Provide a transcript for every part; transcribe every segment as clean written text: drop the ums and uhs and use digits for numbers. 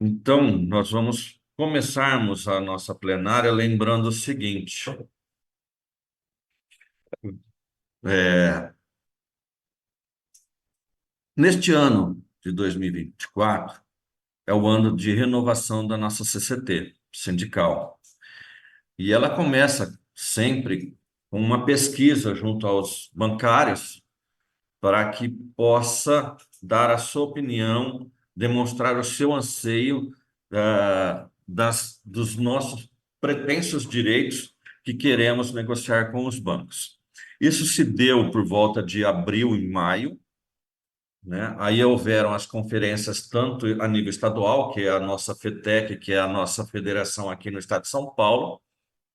Então, nós vamos começarmos a nossa plenária lembrando o seguinte: é, neste ano de 2024 é o ano de renovação da nossa CCT sindical, e ela começa sempre com uma pesquisa junto aos bancários para que possa dar a sua opinião, demonstrar o seu anseio dos nossos pretensos direitos que queremos negociar com os bancos. Isso se deu por volta de abril e maio, né? Aí houveram as conferências tanto a nível estadual, que é a nossa FETEC, que é a nossa federação aqui no estado de São Paulo,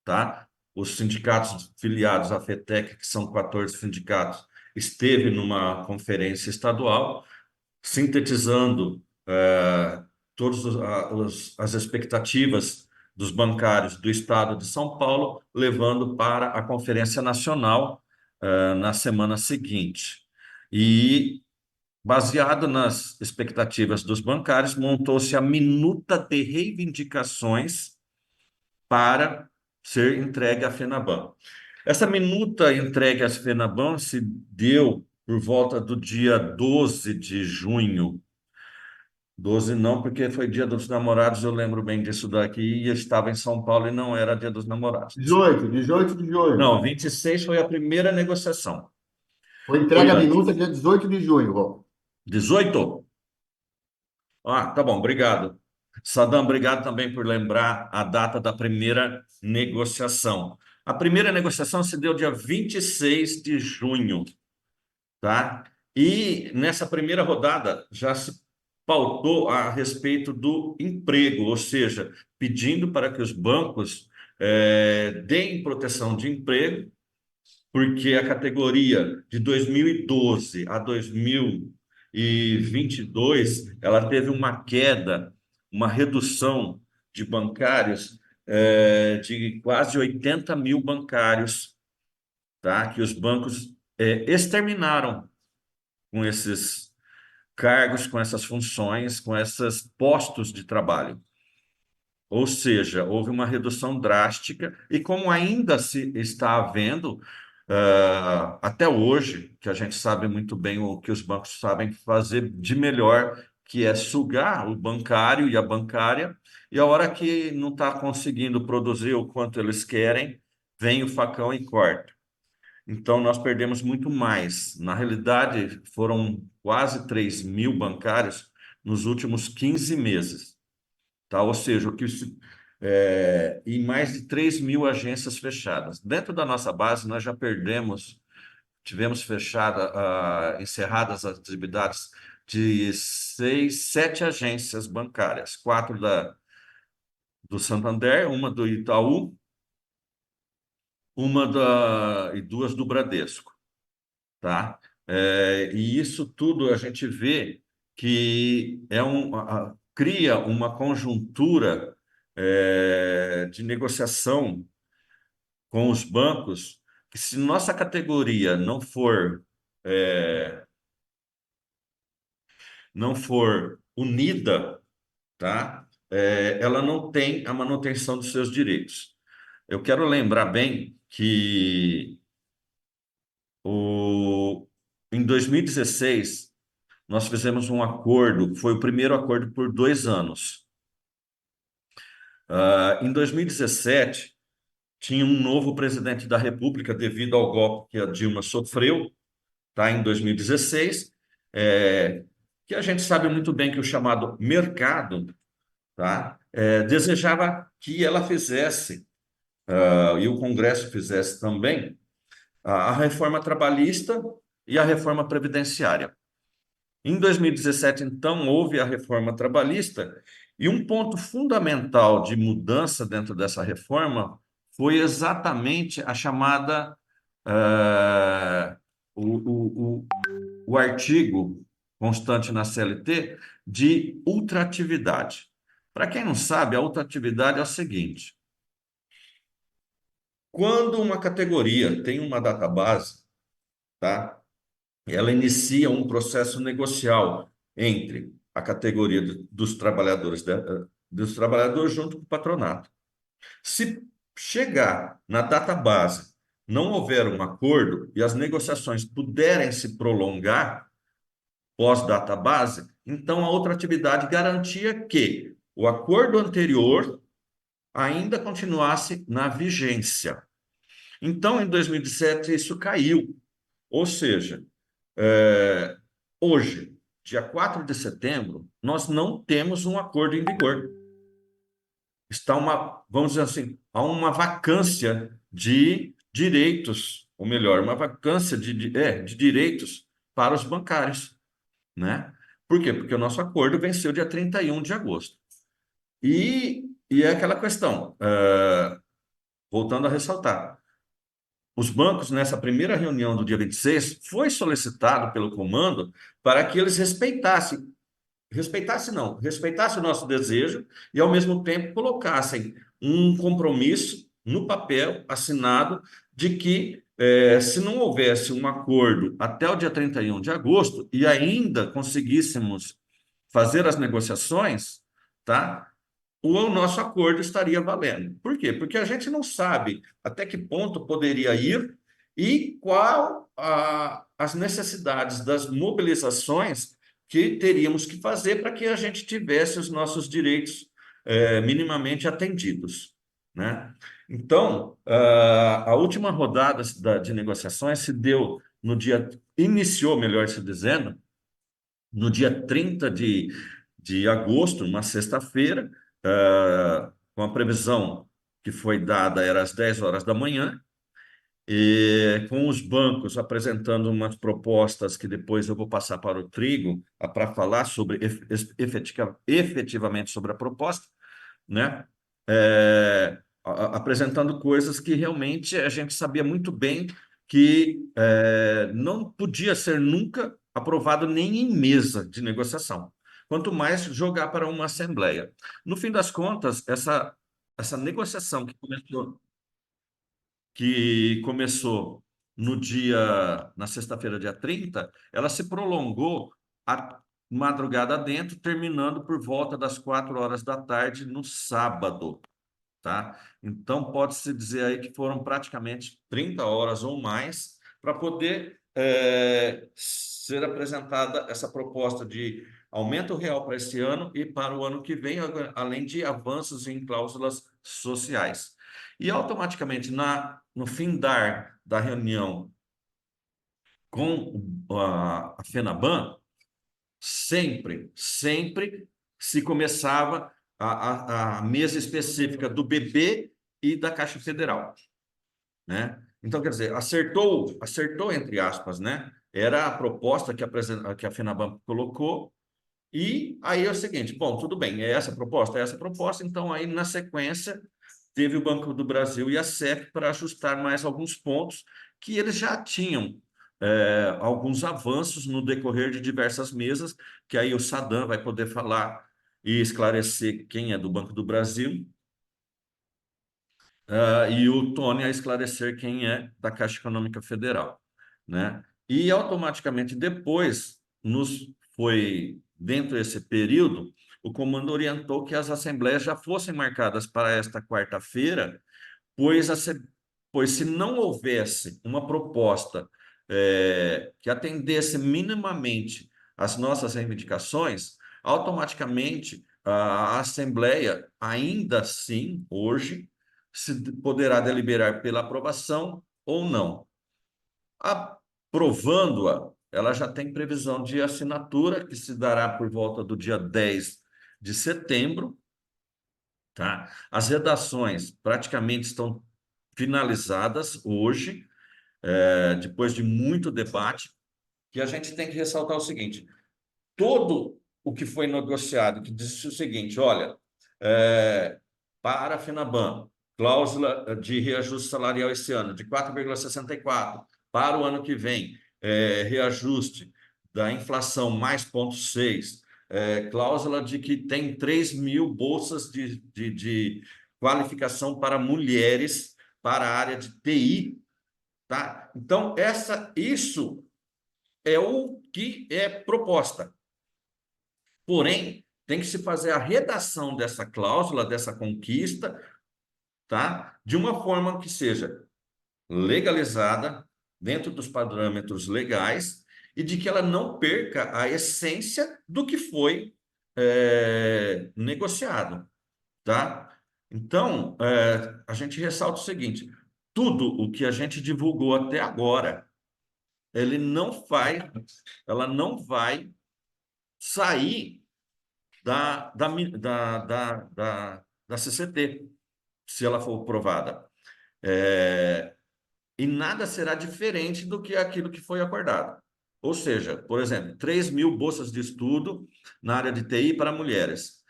tá? Os sindicatos filiados à FETEC, que são 14 sindicatos, esteve numa conferência estadual, sintetizando todas as expectativas dos bancários do estado de São Paulo, levando para a Conferência Nacional na semana seguinte. E, baseado nas expectativas dos bancários, montou-se a minuta de reivindicações para ser entregue à FENABAN. Essa minuta entregue à FENABAN se deu por volta do dia 12 de junho. 12 não, porque foi dia dos namorados, eu lembro bem disso daqui, e eu estava em São Paulo e não era dia dos namorados. 18 de junho. Não, 26 foi a primeira negociação. Foi Foi entregue a antes. minuta dia 18 de junho, Rô. 18? Ah, tá bom, obrigado. Sadam, obrigado também por lembrar a data da primeira negociação. A primeira negociação se deu dia 26 de junho, tá? E nessa primeira rodada já se pautou a respeito do emprego, ou seja, pedindo para que os bancos deem proteção de emprego, porque a categoria de 2012 a 2022 ela teve uma queda, uma redução de bancários de quase 80 mil bancários, tá? Que os bancos exterminaram com esses cargos, com essas funções, com esses postos de trabalho. Ou seja, houve uma redução drástica, e como ainda se está havendo, até hoje, que a gente sabe muito bem o que os bancos sabem fazer de melhor, que é sugar o bancário e a bancária, e a hora que não está conseguindo produzir o quanto eles querem, vem o facão e corta. Então, nós perdemos muito mais. Na realidade, foram quase 3 mil bancários nos últimos 15 meses, tá? Ou seja, e mais de 3 mil agências fechadas. Dentro da nossa base, nós já perdemos, tivemos encerradas as atividades de 6, 7 agências bancárias, 4 do Santander, uma do Itaú, e 2 do Bradesco. Tá? E isso tudo a gente vê que cria uma conjuntura de negociação com os bancos que, se nossa categoria não for unida, tá? Ela não tem a manutenção dos seus direitos. Eu quero lembrar bem que em 2016 nós fizemos um acordo, foi o primeiro acordo por 2 anos. Em 2017, tinha um novo presidente da República devido ao golpe que a Dilma sofreu, tá? Em 2016, que a gente sabe muito bem que o chamado mercado, tá? Desejava que ela fizesse, e o Congresso fizesse também, a reforma trabalhista e a reforma previdenciária. Em 2017, então, houve a reforma trabalhista, e um ponto fundamental de mudança dentro dessa reforma foi exatamente a chamada, eh, o, o, o artigo constante na CLT de ultratividade. Para quem não sabe, a ultratividade é o seguinte: quando uma categoria tem uma database, tá? Ela inicia um processo negocial entre a categoria dos trabalhadores junto com o patronato. Se chegar na data base, não houver um acordo e as negociações puderem se prolongar pós-data base, então a outra atividade garantia que o acordo anterior ainda continuasse na vigência. Então, em 2017, isso caiu. Ou seja, hoje, dia 4 de setembro, nós não temos um acordo em vigor. Está vamos dizer assim, há uma vacância de direitos, ou melhor, uma vacância de direitos para os bancários, né? Por quê? Porque o nosso acordo venceu dia 31 de agosto. E é aquela questão, voltando a ressaltar, os bancos, nessa primeira reunião do dia 26, foi solicitado pelo comando para que eles respeitassem o nosso desejo e, ao mesmo tempo, colocassem um compromisso no papel assinado de que, se não houvesse um acordo até o dia 31 de agosto e ainda conseguíssemos fazer as negociações, tá? O nosso acordo estaria valendo. Por quê? Porque a gente não sabe até que ponto poderia ir e qual as necessidades das mobilizações que teríamos que fazer para que a gente tivesse os nossos direitos minimamente atendidos, né? Então, a última rodada de negociações se deu iniciou, melhor se dizendo, no dia 30 de agosto, uma sexta-feira, com a previsão que foi dada, era às 10 horas da manhã, e com os bancos apresentando umas propostas que depois eu vou passar para o Trigo para falar sobre efetivamente sobre a proposta, né? Apresentando coisas que realmente a gente sabia muito bem que não podia ser nunca aprovado nem em mesa de negociação, quanto mais jogar para uma assembleia. No fim das contas, essa negociação que começou na sexta-feira, dia 30, ela se prolongou a madrugada dentro, terminando por volta das 4 horas da tarde no sábado, tá? Então, pode-se dizer aí que foram praticamente 30 horas ou mais para poder ser apresentada essa proposta de aumento real para esse ano e para o ano que vem, além de avanços em cláusulas sociais. E automaticamente, no findar da reunião com a FENABAN, sempre se começava a mesa específica do BB e da Caixa Federal, né? Então, quer dizer, acertou entre aspas, né? Era a proposta que a FENABAN colocou, e aí é o seguinte, bom, tudo bem, é essa a proposta, então aí na sequência teve o Banco do Brasil e a CEF para ajustar mais alguns pontos que eles já tinham alguns avanços no decorrer de diversas mesas, que aí o Sadam vai poder falar e esclarecer quem é do Banco do Brasil, e o Tony a esclarecer quem é da Caixa Econômica Federal, né? E automaticamente depois dentro desse período, o comando orientou que as assembleias já fossem marcadas para esta quarta-feira, pois, pois se não houvesse uma proposta que atendesse minimamente às nossas reivindicações, automaticamente a Assembleia, ainda assim, hoje, se poderá deliberar pela aprovação ou não. Aprovando-a, ela já tem previsão de assinatura, que se dará por volta do dia 10 de setembro, tá? As redações praticamente estão finalizadas hoje, depois de muito debate, que a gente tem que ressaltar o seguinte: todo o que foi negociado, que disse o seguinte, olha, para a FENABAN, cláusula de reajuste salarial esse ano de 4,64, para o ano que vem, reajuste da inflação mais 0,6, cláusula de que tem 3.000 bolsas de qualificação para mulheres para a área de TI, tá? Então, isso é o que é proposta. Porém, tem que se fazer a redação dessa cláusula, dessa conquista, tá? De uma forma que seja legalizada, dentro dos parâmetros legais, e de que ela não perca a essência do que foi negociado, tá? Então, a gente ressalta o seguinte: tudo o que a gente divulgou até agora, ele não vai, ela não vai sair da CCT, se ela for aprovada. É, e nada será diferente do que aquilo que foi acordado. Ou seja, por exemplo, 3.000 bolsas de estudo na área de TI para mulheres.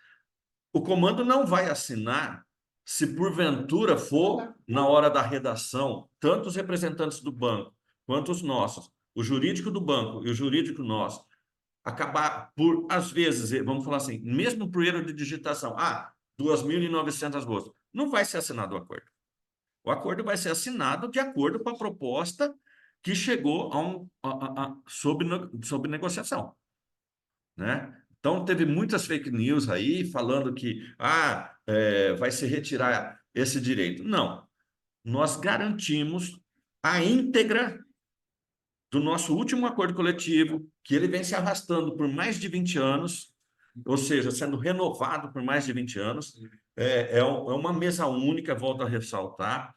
O comando não vai assinar se porventura for, na hora da redação, tanto os representantes do banco quanto os nossos, o jurídico do banco e o jurídico nosso, acabar por, às vezes, vamos falar assim, mesmo por erro de digitação, 2.900 bolsas, não vai ser assinado o acordo. O acordo vai ser assinado de acordo com a proposta que chegou sob negociação, né? Então, teve muitas fake news aí falando que vai se retirar esse direito. Não, nós garantimos a íntegra do nosso último acordo coletivo, que ele vem se arrastando por mais de 20 anos, ou seja, sendo renovado por mais de 20 anos. É uma mesa única, volto a ressaltar,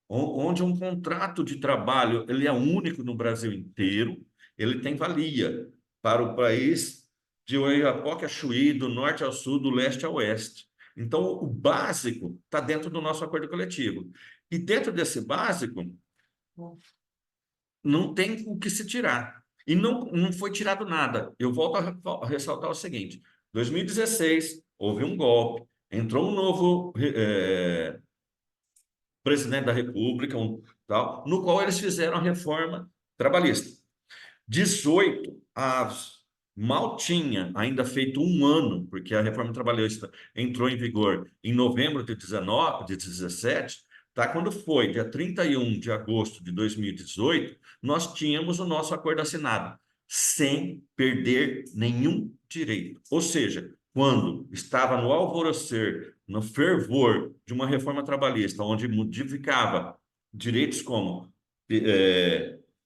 onde um contrato de trabalho ele é único no Brasil inteiro, ele tem valia para o país de Oiapoque a Chuí, do norte ao sul, do leste ao oeste. Então, o básico está dentro do nosso acordo coletivo. E dentro desse básico, não tem o que se tirar. E não foi tirado nada. Eu volto a ressaltar o seguinte: 2016, houve um golpe, entrou um novo presidente da República, tal, no qual eles fizeram a reforma trabalhista. 18, mal tinha ainda feito um ano, porque a reforma trabalhista entrou em vigor em novembro de 19, de 17, tá? Quando foi dia 31 de agosto de 2018, nós tínhamos o nosso acordo assinado, sem perder nenhum direito. Ou seja, quando estava no alvorecer, no fervor de uma reforma trabalhista, onde modificava direitos como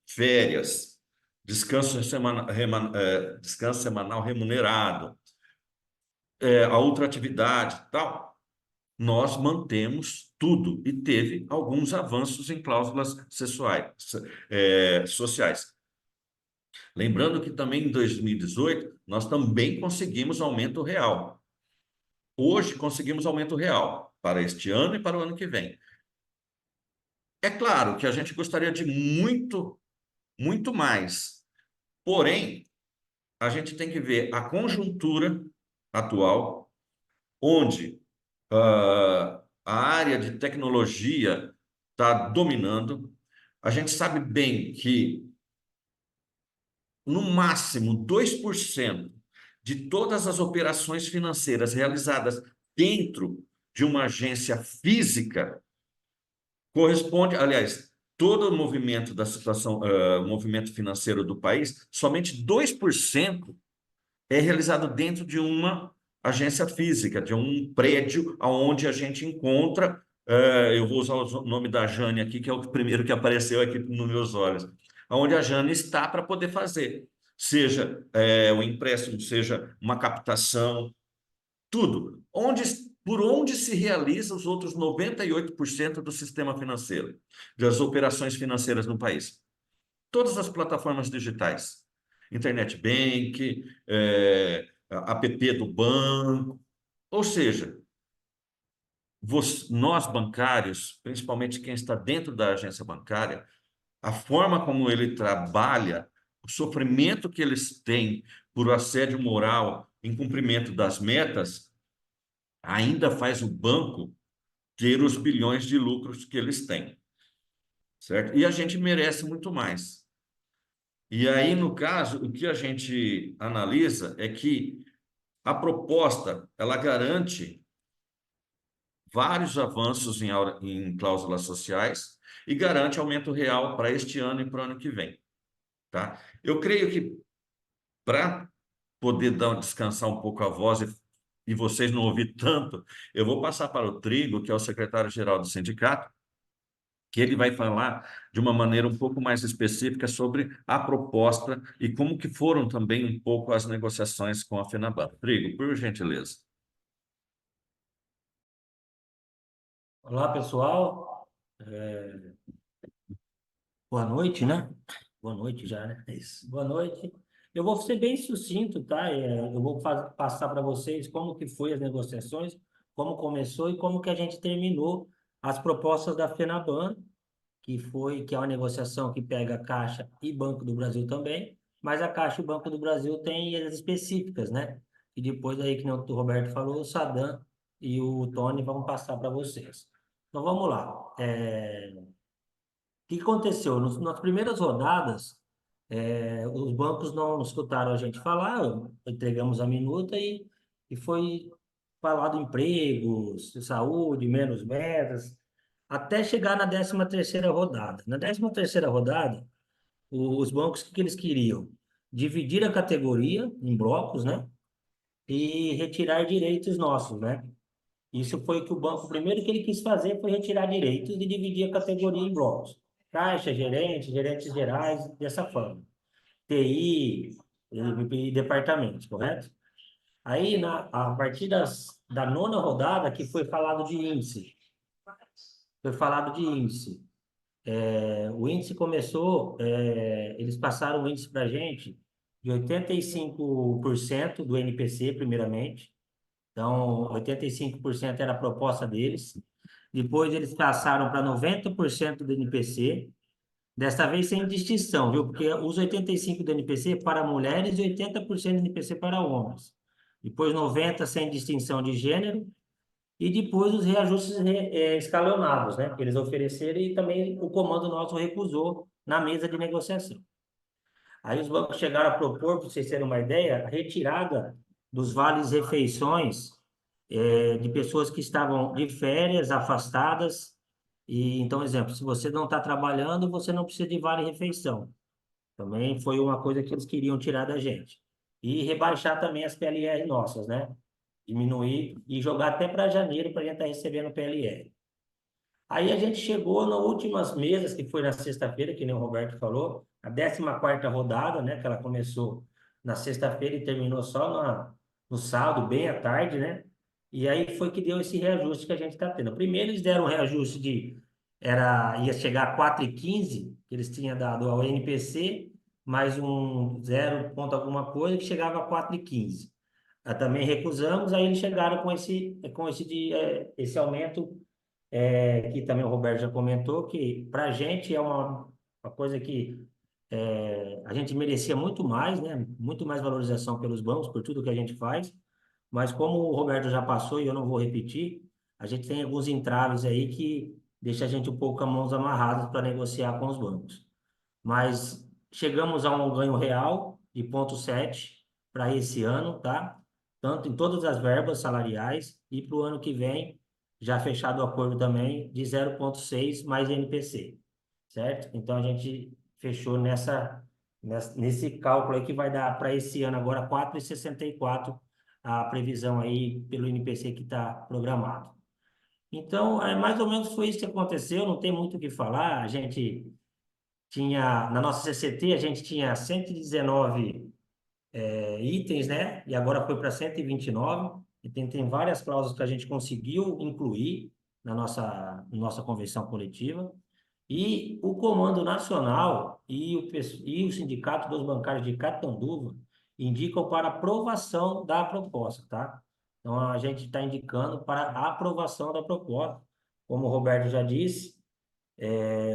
férias, descanso semanal remunerado, a outra atividade e tal, nós mantemos tudo e teve alguns avanços em cláusulas sociais. Lembrando que também em 2018 nós também conseguimos aumento real. Hoje conseguimos aumento real para este ano e para o ano que vem. É claro que a gente gostaria de muito, muito mais. Porém, a gente tem que ver a conjuntura atual, onde a área de tecnologia está dominando. A gente sabe bem que, no máximo, 2% de todas as operações financeiras realizadas dentro de uma agência física corresponde, aliás, todo o movimento da situação, movimento financeiro do país, somente 2% é realizado dentro de uma agência física, de um prédio onde a gente encontra. Eu vou usar o nome da Jane aqui, que é o primeiro que apareceu aqui nos meus olhos, onde a Jane está para poder fazer, seja o empréstimo, seja uma captação, tudo. Por onde se realiza os outros 98% do sistema financeiro, das operações financeiras no país? Todas as plataformas digitais, internet bank, app do banco, ou seja, nós bancários, principalmente quem está dentro da agência bancária, a forma como ele trabalha, o sofrimento que eles têm por assédio moral em cumprimento das metas, ainda faz o banco ter os bilhões de lucros que eles têm, certo? E a gente merece muito mais. E aí, no caso, o que a gente analisa é que a proposta ela garante vários avanços em cláusulas sociais e garante aumento real para este ano e para o ano que vem, tá? Eu creio que para poder descansar um pouco a voz e vocês não ouvir tanto, eu vou passar para o Trigo, que é o secretário-geral do sindicato, que ele vai falar de uma maneira um pouco mais específica sobre a proposta e como que foram também um pouco as negociações com a FENABAN. Trigo, por gentileza. Olá, pessoal. Boa noite, né? Boa noite já, né? É isso. Boa noite. Eu vou ser bem sucinto, tá? Eu vou passar para vocês como que foi as negociações, como começou e como que a gente terminou as propostas da FENABAN, que é uma negociação que pega a Caixa e Banco do Brasil também, mas a Caixa e o Banco do Brasil têm as específicas, né? E depois aí, que nem o Roberto falou, o Sadam e o Tony vão passar para vocês. Então vamos lá. O que aconteceu? Nas primeiras rodadas, os bancos não escutaram a gente falar, entregamos a minuta e foi falado empregos, saúde, menos metas, até chegar na 13ª rodada. Na 13ª rodada, os bancos, o que eles queriam? Dividir a categoria em blocos, né? E retirar direitos nossos, né? Isso foi que o banco, o primeiro que ele quis fazer foi retirar direitos e dividir a categoria em blocos. Caixa, gerente, gerentes gerais, dessa forma. TI e departamentos, correto? Aí, a partir da nona rodada, que foi falado de índice. Foi falado de índice. O índice começou, eles passaram o índice para a gente de 85% do NPC, primeiramente. Então, 85% era a proposta deles. Depois eles passaram para 90% do NPC, desta vez sem distinção, viu? Porque os 85% do NPC para mulheres e 80% do NPC para homens. Depois 90% sem distinção de gênero e depois os reajustes escalonados, né? Que eles ofereceram e também o comando nosso recusou na mesa de negociação. Aí os bancos chegaram a propor, para vocês terem uma ideia, a retirada dos vales refeições de pessoas que estavam de férias, afastadas. E então, exemplo, se você não está trabalhando, você não precisa de vale refeição. Também foi uma coisa que eles queriam tirar da gente. E rebaixar também as PLR nossas, né? Diminuir e jogar até para janeiro para a gente estar recebendo PLR. Aí a gente chegou nas últimas mesas, que foi na sexta-feira, que nem o Roberto falou, a 14ª rodada, né? Que ela começou na sexta-feira e terminou só no sábado, bem à tarde, né? E aí foi que deu esse reajuste que a gente está tendo. Primeiro eles deram um reajuste ia chegar a 4,15, que eles tinham dado ao NPC, mais um zero ponto alguma coisa, que chegava a 4,15. Também recusamos, aí eles chegaram esse aumento, que também o Roberto já comentou, que para a gente é uma coisa que a gente merecia muito mais, né? Muito mais valorização pelos bancos, por tudo que a gente faz, mas como o Roberto já passou e eu não vou repetir, a gente tem alguns entraves aí que deixa a gente um pouco com as mãos amarradas para negociar com os bancos. Mas chegamos a um ganho real de 0,7 para esse ano, tá? Tanto em todas as verbas salariais e para o ano que vem, já fechado o acordo também, de 0,6 mais NPC, certo? Então a gente fechou nesse cálculo aí que vai dar para esse ano agora 4,64 a previsão aí pelo NPC que está programado. Então, mais ou menos foi isso que aconteceu, não tem muito o que falar. A gente na nossa CCT, a gente tinha 119 itens, né? E agora foi para 129. E tem várias cláusulas que a gente conseguiu incluir na nossa convenção coletiva. E o Comando Nacional e o Sindicato dos Bancários de Catanduva indicam para aprovação da proposta, tá? Então, a gente está indicando para a aprovação da proposta. Como o Roberto já disse,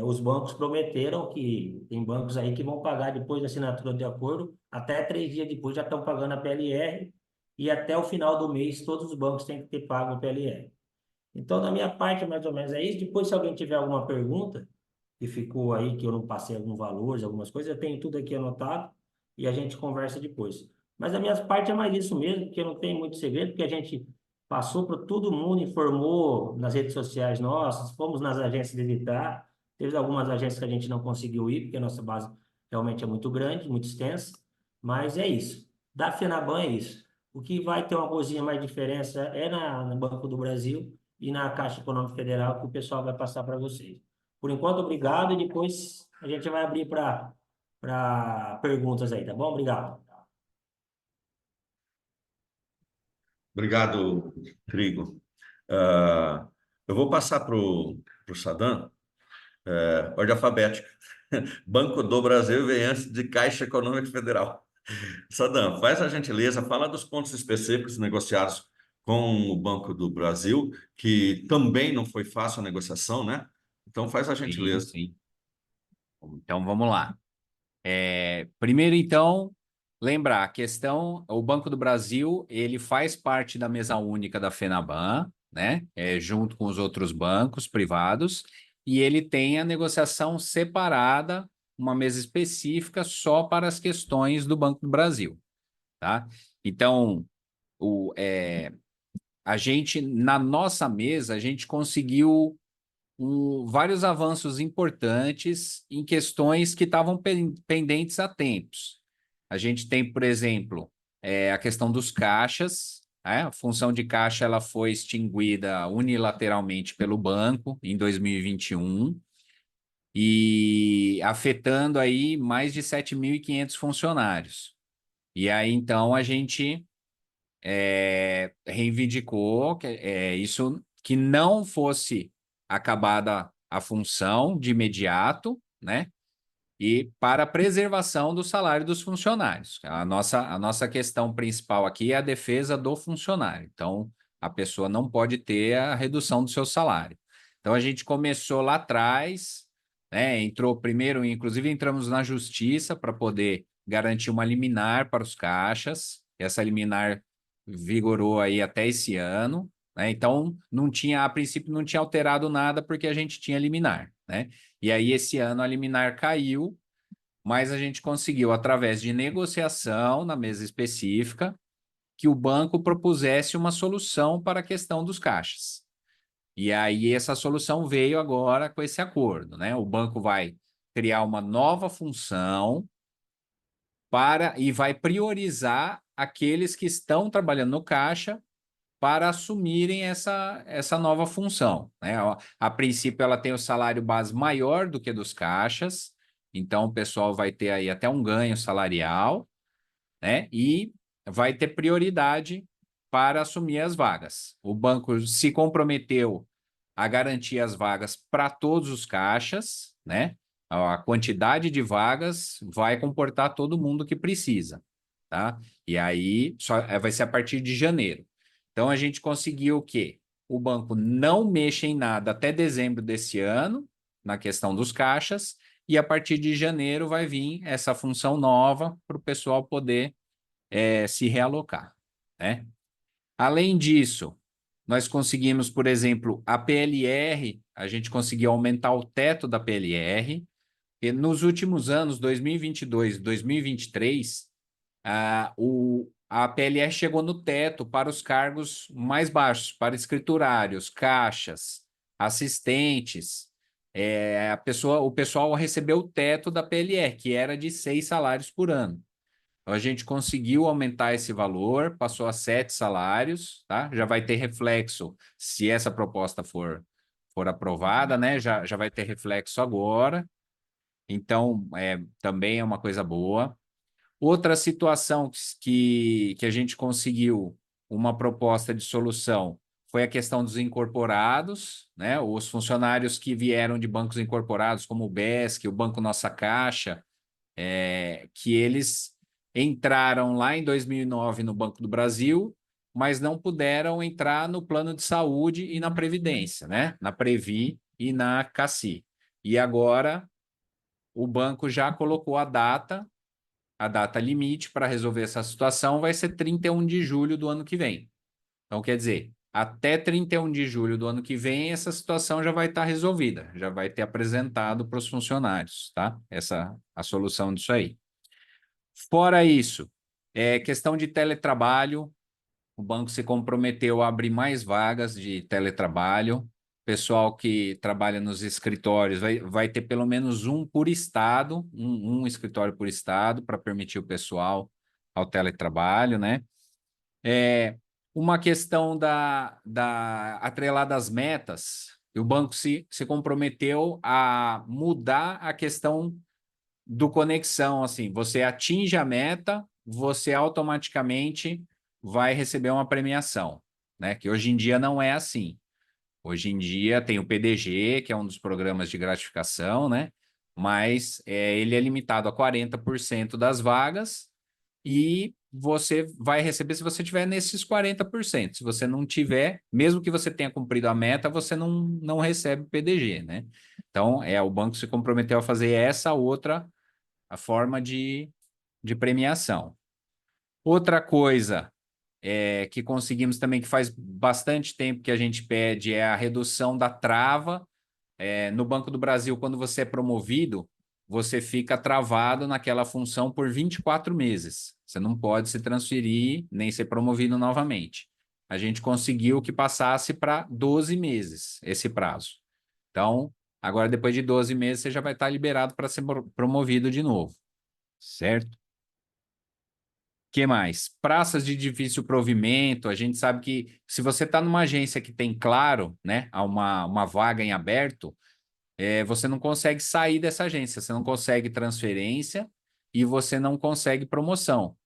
os bancos prometeram que tem bancos aí que vão pagar depois da assinatura de acordo, até 3 dias depois já estão pagando a PLR, e até o final do mês todos os bancos têm que ter pago a PLR. Então, da minha parte, mais ou menos é isso. Depois, se alguém tiver alguma pergunta que ficou aí, que eu não passei alguns valores, algumas coisas, eu tenho tudo aqui anotado e a gente conversa depois. Mas da minha parte é mais isso mesmo, porque eu não tenho muito segredo, porque a gente passou para todo mundo, informou nas redes sociais nossas, fomos nas agências visitar, teve algumas agências que a gente não conseguiu ir, porque a nossa base realmente é muito grande, muito extensa, mas é isso. Da FENABAN é isso. O que vai ter uma coisinha mais diferença é no Banco do Brasil e na Caixa Econômica Federal, que o pessoal vai passar para vocês. Por enquanto, obrigado, e depois a gente vai abrir para perguntas aí, tá bom? Obrigado. Obrigado, Trigo. Ah, eu vou passar para o Sadam, ordem alfabética. Banco do Brasil vem antes de Caixa Econômica Federal. Sadam, faz a gentileza, fala dos pontos específicos negociados com o Banco do Brasil, que também não foi fácil a negociação, né? Então faz a Sim, gentileza. sim. Então, vamos lá. Primeiro, então, lembrar a questão, o Banco do Brasil, ele faz parte da mesa única da FENABAN, né? Junto com os outros bancos privados, e ele tem a negociação separada, uma mesa específica só para as questões do Banco do Brasil, tá? Então, a gente, na nossa mesa, a gente conseguiu vários avanços importantes em questões que estavam pendentes há tempos. A gente tem, por exemplo, a questão dos caixas, né? A função de caixa ela foi extinguida unilateralmente pelo banco em 2021 e afetando aí mais de 7.500 funcionários. E aí, então, a gente reivindicou isso, que não fosse acabada a função de imediato, né? E para a preservação do salário dos funcionários. A nossa questão principal aqui é a defesa do funcionário. Então, a pessoa não pode ter a redução do seu salário. Então, a gente começou lá atrás, né? Entrou primeiro, inclusive entramos na justiça para poder garantir uma liminar para os caixas. Essa liminar vigorou aí até esse ano, né? Então, não tinha, a princípio, não tinha alterado nada porque a gente tinha liminar, né? E aí, esse ano, a liminar caiu, mas a gente conseguiu, através de negociação na mesa específica, que o banco propusesse uma solução para a questão dos caixas. E aí, essa solução veio agora com esse acordo, né? O banco vai criar uma nova função e vai priorizar aqueles que estão trabalhando no caixa para assumirem essa nova função, né? A princípio, ela tem o salário base maior do que dos caixas, então o pessoal vai ter aí até um ganho salarial, né? E vai ter prioridade para assumir as vagas. O banco se comprometeu a garantir as vagas para todos os caixas, né? A quantidade de vagas vai comportar todo mundo que precisa, tá? E aí vai ser a partir de janeiro. Então a gente conseguiu o quê? O banco não mexa em nada até dezembro desse ano, na questão dos caixas, e a partir de janeiro vai vir essa função nova para o pessoal poder se realocar, né? Além disso, nós conseguimos, por exemplo, a PLR, a gente conseguiu aumentar o teto da PLR, e nos últimos anos, 2022 e 2023, a PLR chegou no teto para os cargos mais baixos, para escriturários, caixas, assistentes. O pessoal recebeu o teto da PLR, que era de 6 salários por ano. Então, a gente conseguiu aumentar esse valor, passou a 7 salários, tá? Já vai ter reflexo se essa proposta for aprovada, né? Já vai ter reflexo agora. Então, também é uma coisa boa. Outra situação que a gente conseguiu uma proposta de solução foi a questão dos incorporados, né? Os funcionários que vieram de bancos incorporados, como o BESC, o Banco Nossa Caixa, que eles entraram lá em 2009 no Banco do Brasil, mas não puderam entrar no plano de saúde e na Previdência, né? Na Previ e na CACI. E agora o banco já colocou a data limite para resolver essa situação vai ser 31 de julho do ano que vem. Então, quer dizer, até 31 de julho do ano que vem, essa situação já vai estar resolvida, já vai ter apresentado para os funcionários, tá? A solução disso aí. Fora isso, questão de teletrabalho, o banco se comprometeu a abrir mais vagas de teletrabalho. Pessoal que trabalha nos escritórios vai ter pelo menos um por estado, um escritório por estado, para permitir o pessoal ao teletrabalho, né? Uma questão atrelada às metas, e o banco se comprometeu a mudar a questão do conexão, assim, você atinge a meta, você automaticamente vai receber uma premiação, né? Que hoje em dia não é assim. Hoje em dia tem o PDG, que é um dos programas de gratificação, né? Mas ele é limitado a 40% das vagas e você vai receber se você tiver nesses 40%. Se você não tiver, mesmo que você tenha cumprido a meta, você não recebe PDG, né? Então, o banco se comprometeu a fazer essa outra a forma de premiação. Outra coisa que conseguimos também, que faz bastante tempo que a gente pede, é a redução da trava. No Banco do Brasil, quando você é promovido, você fica travado naquela função por 24 meses. Você não pode se transferir nem ser promovido novamente. A gente conseguiu que passasse para 12 meses esse prazo. Então, agora, depois de 12 meses, você já vai estar liberado para ser promovido de novo, certo? Que mais? Praças de difícil provimento. A gente sabe que se você está numa agência que tem claro, né, há uma vaga em aberto, você não consegue sair dessa agência, você não consegue transferência e você não consegue promoção,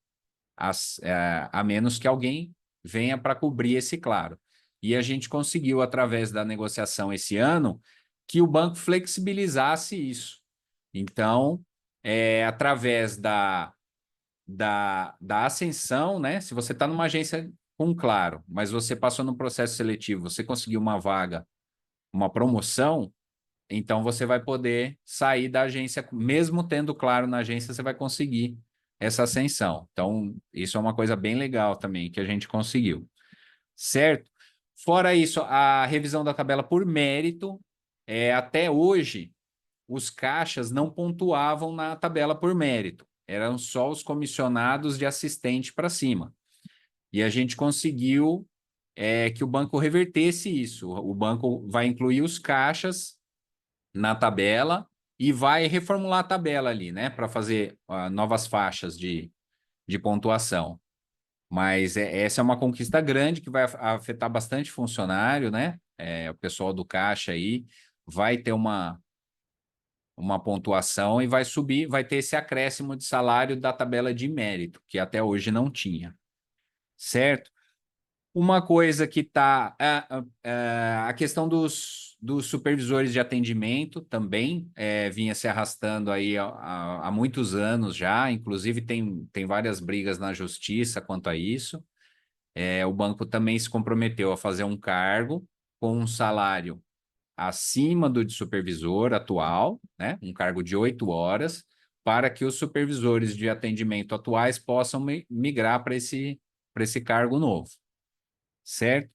a menos que alguém venha para cobrir esse claro. E a gente conseguiu, através da negociação esse ano, que o banco flexibilizasse isso. Então, através da ascensão, né? Se você está numa agência com claro, mas você passou no processo seletivo, você conseguiu uma vaga, uma promoção, então você vai poder sair da agência, mesmo tendo claro na agência, você vai conseguir essa ascensão. Então, isso é uma coisa bem legal também que a gente conseguiu, certo? Fora isso, a revisão da tabela por mérito, até hoje, os caixas não pontuavam na tabela por mérito, eram só os comissionados de assistente para cima. E a gente conseguiu que o banco revertesse isso. O banco vai incluir os caixas na tabela e vai reformular a tabela ali, né, para fazer novas faixas de pontuação. Mas essa é uma conquista grande que vai afetar bastante funcionário, né? O pessoal do caixa aí vai ter uma pontuação e vai subir, vai ter esse acréscimo de salário da tabela de mérito, que até hoje não tinha, certo? Uma coisa que está... a questão dos supervisores de atendimento também vinha se arrastando aí há muitos anos já, inclusive tem várias brigas na justiça quanto a isso. O banco também se comprometeu a fazer um cargo com um salário acima do de supervisor atual, né? Um cargo de 8 horas, para que os supervisores de atendimento atuais possam migrar para esse cargo novo, certo?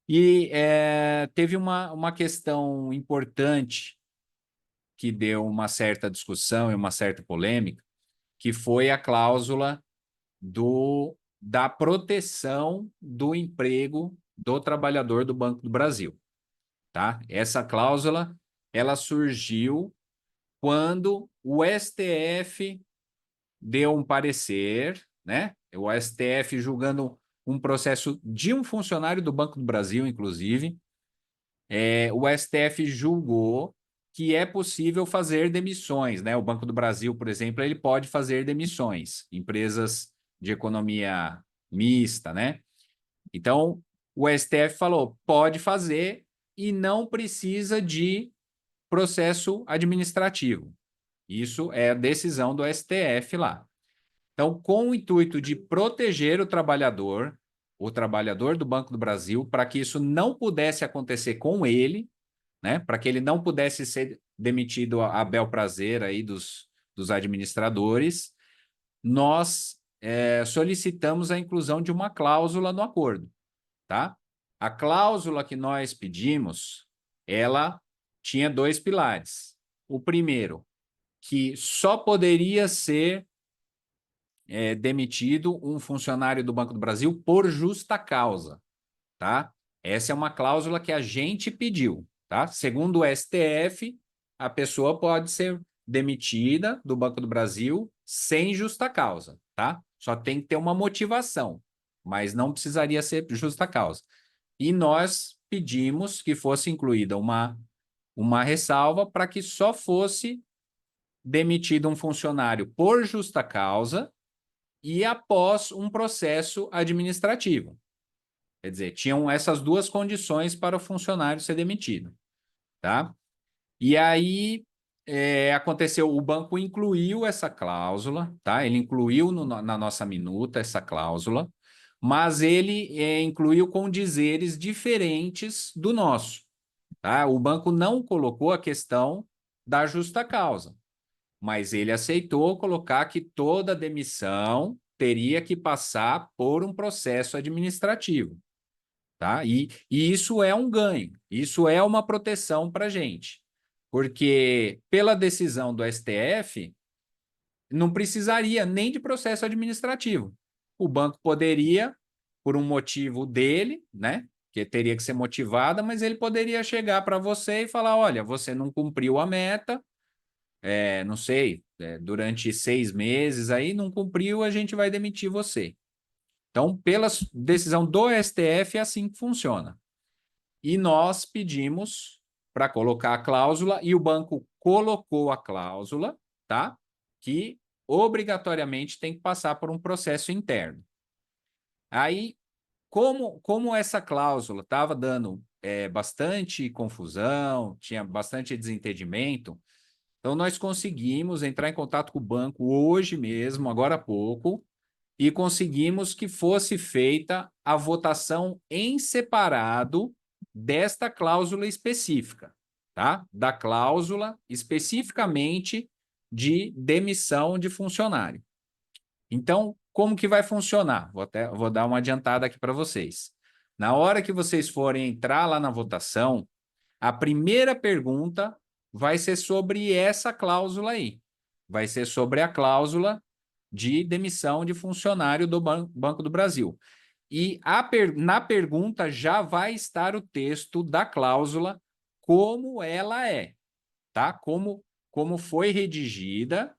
E teve uma questão importante que deu uma certa discussão e uma certa polêmica, que foi a cláusula da proteção do emprego do trabalhador do Banco do Brasil. Tá? Essa cláusula ela surgiu quando o STF deu um parecer, né? O STF julgando um processo de um funcionário do Banco do Brasil, inclusive, o STF julgou que é possível fazer demissões, né? O Banco do Brasil, por exemplo, ele pode fazer demissões, empresas de economia mista, né? Então, o STF falou, pode fazer e não precisa de processo administrativo. Isso é a decisão do STF lá. Então, com o intuito de proteger o trabalhador do Banco do Brasil, para que isso não pudesse acontecer com ele, né? Para que ele não pudesse ser demitido a bel prazer aí dos administradores, nós solicitamos a inclusão de uma cláusula no acordo, tá? A cláusula que nós pedimos, ela tinha 2 pilares. O primeiro, que só poderia ser demitido um funcionário do Banco do Brasil por justa causa, tá? Essa é uma cláusula que a gente pediu, tá? Segundo o STF, a pessoa pode ser demitida do Banco do Brasil sem justa causa, tá? Só tem que ter uma motivação, mas não precisaria ser justa causa. E nós pedimos que fosse incluída uma ressalva para que só fosse demitido um funcionário por justa causa e após um processo administrativo. Quer dizer, tinham essas duas condições para o funcionário ser demitido, tá? E aí aconteceu, o banco incluiu essa cláusula, tá? Ele incluiu na nossa minuta essa cláusula, mas ele incluiu com dizeres diferentes do nosso, tá? O banco não colocou a questão da justa causa, mas ele aceitou colocar que toda demissão teria que passar por um processo administrativo, tá? E isso é um ganho, isso é uma proteção para a gente, porque pela decisão do STF, não precisaria nem de processo administrativo. O banco poderia, por um motivo dele, né? Que teria que ser motivada, mas ele poderia chegar para você e falar: olha, você não cumpriu a meta, não sei, durante 6 meses aí, não cumpriu, a gente vai demitir você. Então, pela decisão do STF, é assim que funciona. E nós pedimos para colocar a cláusula, e o banco colocou a cláusula, tá? Que obrigatoriamente tem que passar por um processo interno. Aí, como essa cláusula estava dando bastante confusão, tinha bastante desentendimento, então nós conseguimos entrar em contato com o banco hoje mesmo, agora há pouco, e conseguimos que fosse feita a votação em separado desta cláusula específica, tá? Da cláusula especificamente de demissão de funcionário. Então, como que vai funcionar? Vou dar uma adiantada aqui para vocês. Na hora que vocês forem entrar lá na votação, a primeira pergunta vai ser sobre essa cláusula aí. Vai ser sobre a cláusula de demissão de funcionário do Banco do Brasil. E na pergunta já vai estar o texto da cláusula como ela é, tá? Como foi redigida,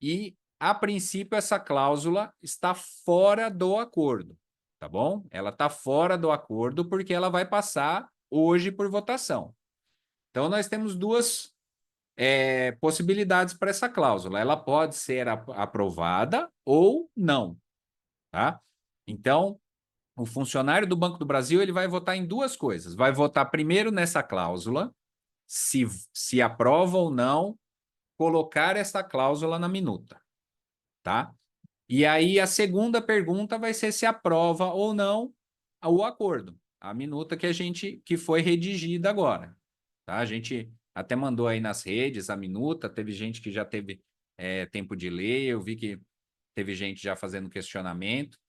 e a princípio essa cláusula está fora do acordo, tá bom? Ela está fora do acordo porque ela vai passar hoje por votação. Então nós temos duas possibilidades para essa cláusula. Ela pode ser aprovada ou não, tá? Então, o funcionário do Banco do Brasil ele vai votar em duas coisas. Vai votar primeiro nessa cláusula, se aprova ou não colocar essa cláusula na minuta, tá? E aí a segunda pergunta vai ser se aprova ou não o acordo, a minuta que foi redigida agora, tá? A gente até mandou aí nas redes a minuta, teve gente que já teve tempo de ler, eu vi que teve gente já fazendo questionamento.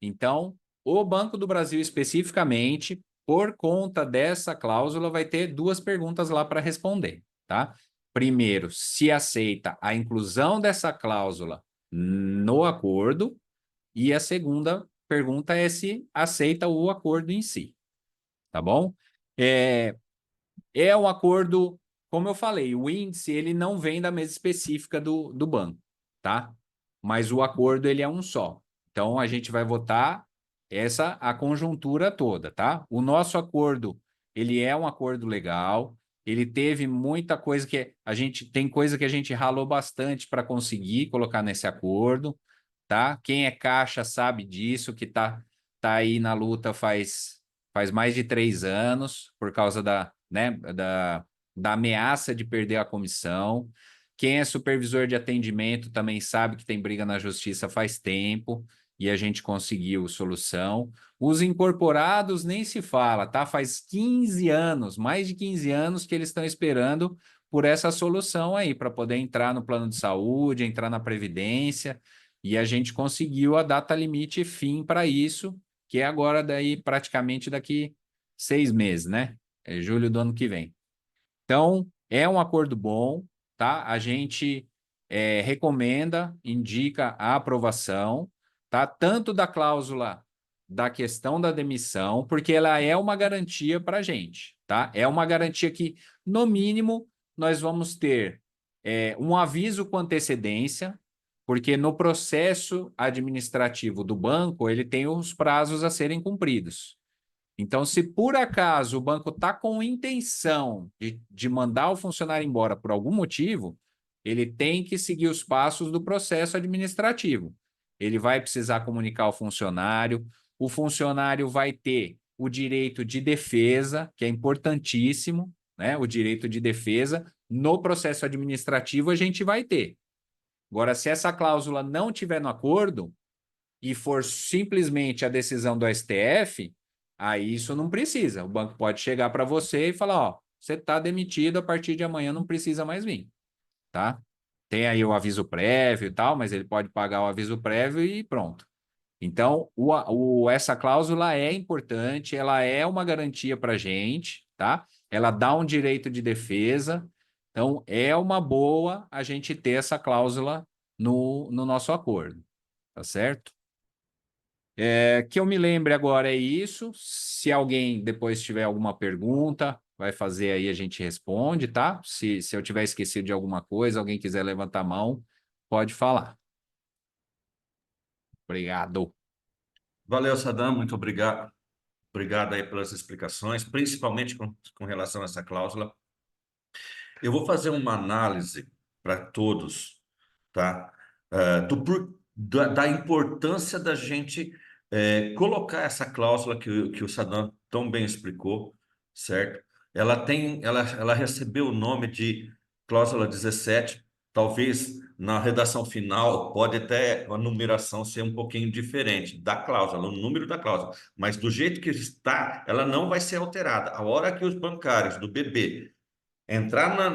Então, o Banco do Brasil especificamente, por conta dessa cláusula, vai ter duas perguntas lá para responder, tá? Primeiro, se aceita a inclusão dessa cláusula no acordo, e a segunda pergunta é se aceita o acordo em si, tá bom? É um acordo, como eu falei, o índice ele não vem da mesa específica do banco, tá? Mas o acordo ele é um só. Então a gente vai votar a conjuntura toda, tá? O nosso acordo, ele é um acordo legal, ele teve muita coisa tem coisa que a gente ralou bastante para conseguir colocar nesse acordo, tá? Quem é caixa sabe disso, que tá aí na luta faz mais de 3 anos, por causa da ameaça de perder a comissão. Quem é supervisor de atendimento também sabe que tem briga na justiça faz tempo, e a gente conseguiu solução. Os incorporados nem se fala, tá? Faz 15 anos, mais de 15 anos que eles estão esperando por essa solução aí, para poder entrar no plano de saúde, entrar na Previdência, e a gente conseguiu a data limite fim para isso, que é agora daí praticamente daqui 6 meses, né? É julho do ano que vem. Então, é um acordo bom, tá? A gente recomenda, indica a aprovação, tá? Tanto da cláusula da questão da demissão, porque ela é uma garantia para a gente, tá? É uma garantia que, no mínimo, nós vamos ter um aviso com antecedência, porque no processo administrativo do banco, ele tem os prazos a serem cumpridos. Então, se por acaso o banco está com intenção de mandar o funcionário embora por algum motivo, ele tem que seguir os passos do processo administrativo. Ele vai precisar comunicar ao funcionário, o funcionário vai ter o direito de defesa, que é importantíssimo, né? O direito de defesa. No processo administrativo, a gente vai ter. Agora, se essa cláusula não tiver no acordo e for simplesmente a decisão do STF, aí isso não precisa. O banco pode chegar para você e falar, ó, você está demitido, a partir de amanhã não precisa mais vir, tá? Tem aí o aviso prévio e tal, mas ele pode pagar o aviso prévio e pronto. Então, essa cláusula é importante, ela é uma garantia para a gente, tá? Ela dá um direito de defesa, então é uma boa a gente ter essa cláusula no nosso acordo, tá certo? Que eu me lembre agora é isso. Se alguém depois tiver alguma pergunta, vai fazer aí, a gente responde, tá? Se eu tiver esquecido de alguma coisa, alguém quiser levantar a mão, pode falar. Obrigado. Valeu, Sadam, muito obrigado. Obrigado aí pelas explicações, principalmente com relação a essa cláusula. Eu vou fazer uma análise para todos, tá? Da importância da gente colocar essa cláusula que o Sadam tão bem explicou, certo? Ela recebeu o nome de cláusula 17, talvez na redação final pode até a numeração ser um pouquinho diferente da cláusula, o número da cláusula, mas do jeito que está, ela não vai ser alterada. A hora que os bancários do BB entrar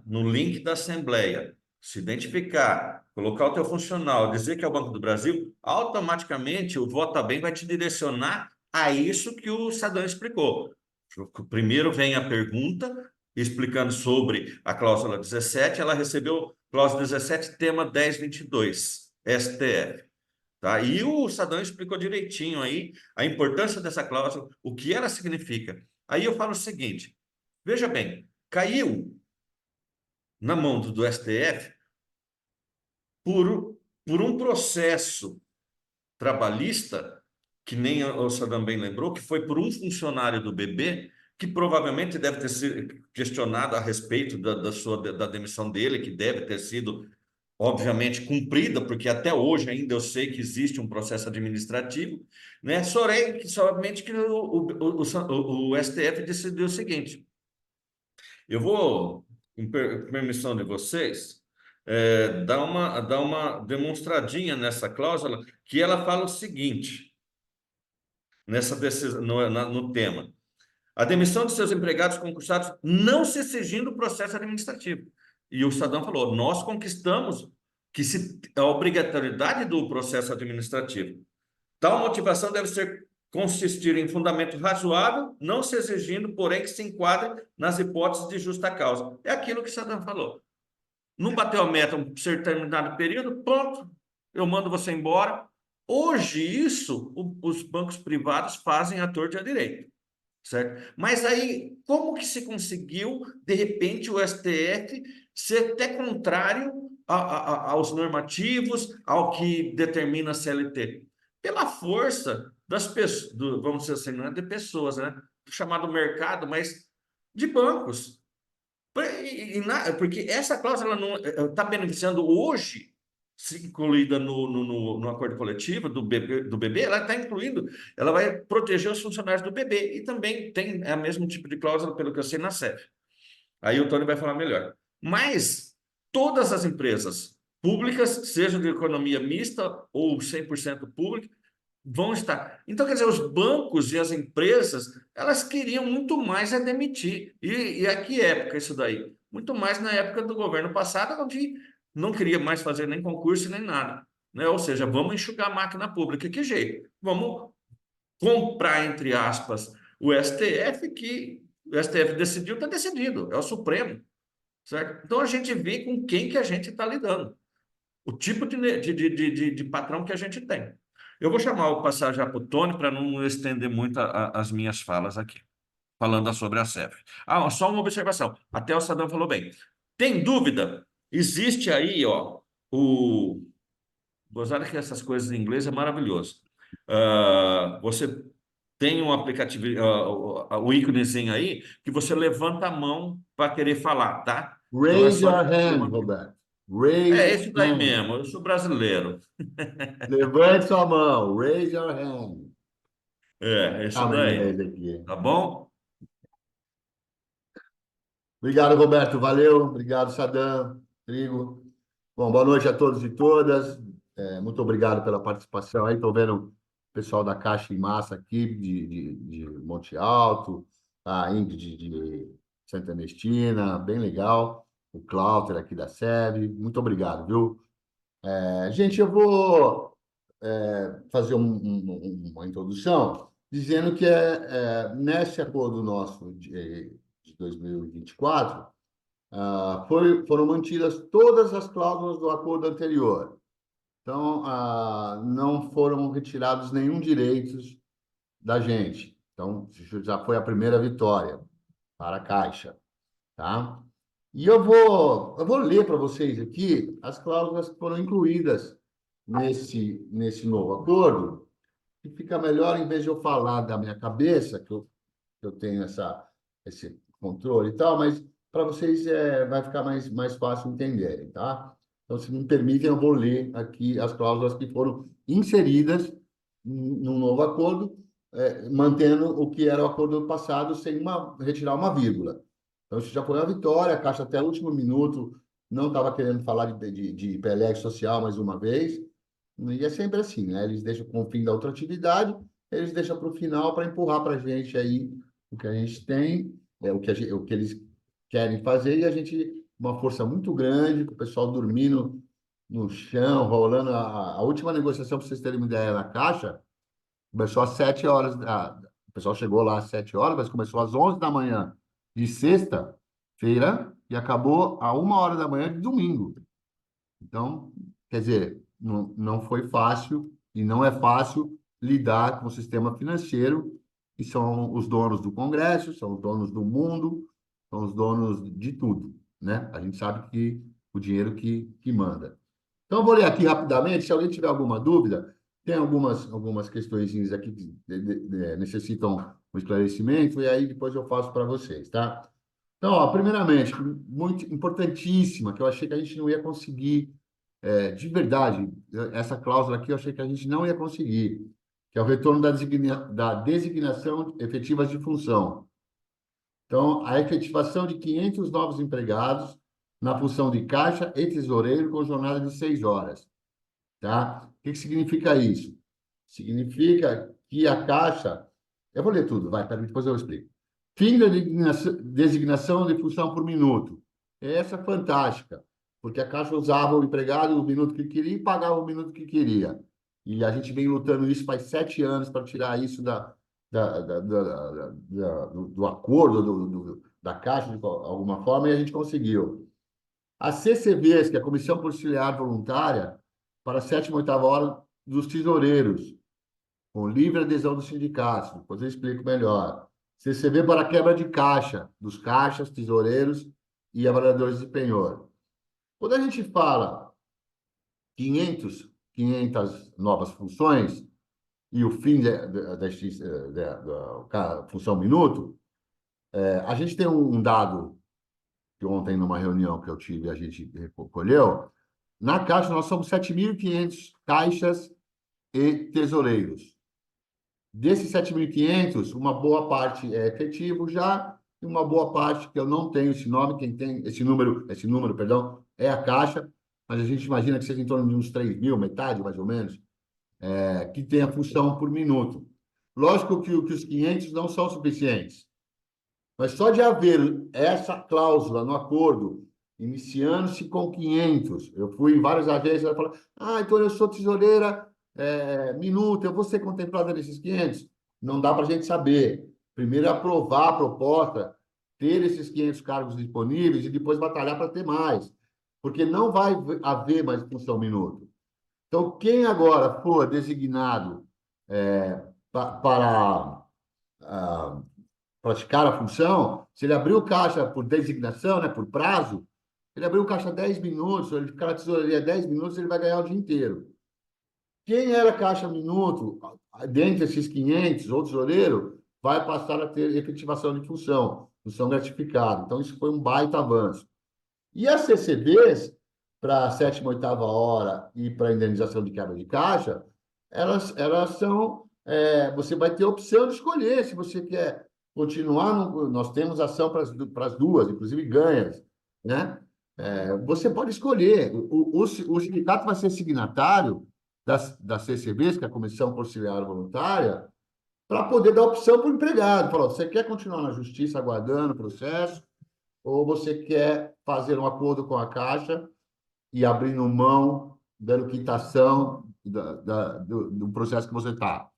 no link da Assembleia, se identificar, colocar o teu funcional, dizer que é o Banco do Brasil, automaticamente o Vota Bem vai te direcionar a isso que o Sadam explicou. Primeiro vem a pergunta explicando sobre a cláusula 17, ela recebeu cláusula 17, tema 1022, STF. Tá? E o Sadam explicou direitinho aí a importância dessa cláusula, o que ela significa. Aí eu falo o seguinte, veja bem, caiu na mão do STF por um processo trabalhista, que nem o Sadam bem lembrou, que foi por um funcionário do BB, que provavelmente deve ter sido questionado a respeito da demissão dele, que deve ter sido, obviamente, cumprida, porque até hoje ainda eu sei que existe um processo administrativo, né? Somente que o STF decidiu o seguinte, eu vou, com permissão de vocês, dar uma demonstradinha nessa cláusula, que ela fala o seguinte, nessa decisão, no tema. A demissão de seus empregados concursados não se exigindo o processo administrativo. E o Sadam falou, nós conquistamos a obrigatoriedade do processo administrativo. Tal motivação deve consistir em fundamento razoável, não se exigindo, porém, que se enquadre nas hipóteses de justa causa. É aquilo que o Sadam falou. Não bateu a meta um determinado período, pronto, eu mando você embora. Hoje, os bancos privados fazem à torta e à direita, certo? Mas aí, como que se conseguiu, de repente, o STF ser até contrário aos normativos, ao que determina a CLT? Pela força das pessoas, vamos dizer assim, não é de pessoas, né? Chamado mercado, mas de bancos. Porque essa cláusula não está beneficiando hoje, se incluída no acordo coletivo do BB, ela está incluindo, ela vai proteger os funcionários do BB e também tem o mesmo tipo de cláusula, pelo que eu sei, na CEF. Aí o Tony vai falar melhor. Mas todas as empresas públicas, sejam de economia mista ou 100% pública, vão estar. Então, quer dizer, os bancos e as empresas, elas queriam muito mais demitir. E a que época isso daí? Muito mais na época do governo passado, onde não queria mais fazer nem concurso nem nada. Né? Ou seja, vamos enxugar a máquina pública. Que jeito? Vamos comprar, entre aspas, o STF, que o STF decidiu, está decidido, é o Supremo. Certo? Então, a gente vê com quem que a gente está lidando. O tipo de patrão que a gente tem. Eu vou passar já para o Tony para não estender muito as minhas falas aqui, falando sobre a CEF. Só uma observação. Até o Sadam falou bem. Tem dúvida? Existe aí, ó, gozada que essas coisas em inglês é maravilhoso. Você tem um aplicativo, o íconezinho aí, que você levanta a mão para querer falar, tá? Então é Raise só your de hand, levantar. Roberto. Raise É your isso daí hand. mesmo, eu sou brasileiro. Levante sua mão. Raise your hand. É isso Ah, meu daí. inglês aqui. Tá bom? Obrigado, Roberto. Valeu. Obrigado, Sadam, Trigo. Bom, boa noite a todos e todas. Muito obrigado pela participação aí. Estou vendo o pessoal da Caixa em Massa aqui, de Monte Alto, a Ingrid de Santa Ernestina, bem legal. O Cláudio aqui da SEB. Muito obrigado, viu? Gente, eu vou fazer uma introdução dizendo que nesse acordo nosso de 2024, foram mantidas todas as cláusulas do acordo anterior. Então, não foram retirados nenhum direitos da gente. Então, isso já foi a primeira vitória para a Caixa, tá? E eu vou ler para vocês aqui as cláusulas que foram incluídas nesse novo acordo, que fica melhor, em vez de eu falar da minha cabeça, que eu tenho esse controle e tal, mas para vocês vai ficar mais fácil entenderem, tá? Então, se me permitem, eu vou ler aqui as cláusulas que foram inseridas no novo acordo, mantendo o que era o acordo passado, sem retirar uma vírgula. Então, isso já foi uma vitória. A Caixa, até o último minuto, não estava querendo falar de PLR social mais uma vez. E é sempre assim, né? Eles deixam com o fim da outra atividade, eles deixam para o final para empurrar para a gente aí o que a gente tem, o que eles querem fazer, e a gente, uma força muito grande, com o pessoal dormindo no chão, rolando. A última negociação, para vocês terem uma ideia, na Caixa, começou às 7 horas. O pessoal chegou lá às 7 horas, mas começou às 11 da manhã de sexta-feira e acabou a 1 hora da manhã de domingo. Então, quer dizer, não foi fácil e não é fácil lidar com o sistema financeiro, que são os donos do Congresso, são os donos do mundo, são os donos de tudo, né? A gente sabe que o dinheiro que manda. Então, eu vou ler aqui rapidamente. Se alguém tiver alguma dúvida, tem algumas questões aqui que necessitam um esclarecimento, e aí depois eu faço para vocês, tá? Então, ó, primeiramente, muito importantíssima, que eu achei que a gente não ia conseguir, de verdade, essa cláusula aqui eu achei que a gente não ia conseguir, que é o retorno da designação efetiva de função. Então, a efetivação de 500 novos empregados na função de caixa e tesoureiro com jornada de 6 horas. Tá? O que significa isso? Significa que a Caixa... Eu vou ler tudo, vai, depois eu explico. Fim da designação de função por minuto. Essa é fantástica, porque a Caixa usava o empregado o minuto que queria e pagava o minuto que queria. E a gente vem lutando isso faz 7 anos para tirar isso do acordo da Caixa, de alguma forma, e a gente conseguiu. As CCVs, que é a Comissão Auxiliar Voluntária, para a 7ª e 8ª hora dos tesoureiros, com livre adesão dos sindicatos. Depois eu explico melhor. CCV para quebra de caixa, dos caixas, tesoureiros e avaliadores de penhor. Quando a gente fala 500 novas funções e o fim da função minuto, a gente tem um dado que ontem, numa reunião que eu tive, a gente recolheu. Na Caixa, nós somos 7.500 caixas e tesoureiros. Desses 7.500, uma boa parte é efetivo já, e uma boa parte, que eu não tenho esse nome, quem tem esse número, perdão, é a Caixa, mas a gente imagina que seja em torno de uns 3.000, metade mais ou menos, que tem a função por minuto. Lógico que os 500 não são suficientes, mas só de haver essa cláusula no acordo, iniciando-se com 500, eu fui em várias agências e falaram, então eu sou tesoureira, minuto, eu vou ser contemplada nesses 500? Não dá para a gente saber. Primeiro aprovar a proposta, ter esses 500 cargos disponíveis e depois batalhar para ter mais, porque não vai haver mais função minuto. Então, quem agora for designado para praticar a função, se ele abrir o caixa por designação, né, por prazo, ele abriu o caixa 10 minutos, ele ficar na tesouraria 10 minutos, ele vai ganhar o dia inteiro. Quem era caixa minuto, dentre esses 500, ou tesoureiro, vai passar a ter efetivação de função gratificada. Então, isso foi um baita avanço. E as CCBs, para a sétima, oitava hora e para a indenização de quebra de caixa, elas são. Você vai ter a opção de escolher se você quer continuar. Nós temos ação para as duas, inclusive ganhas, né? Você pode escolher. O sindicato vai ser signatário das CCBs, que é a Comissão Conciliar Voluntária, para poder dar opção para o empregado. Falou, você quer continuar na justiça aguardando o processo? Ou você quer fazer um acordo com a Caixa e abrindo mão, dando quitação do processo que você está?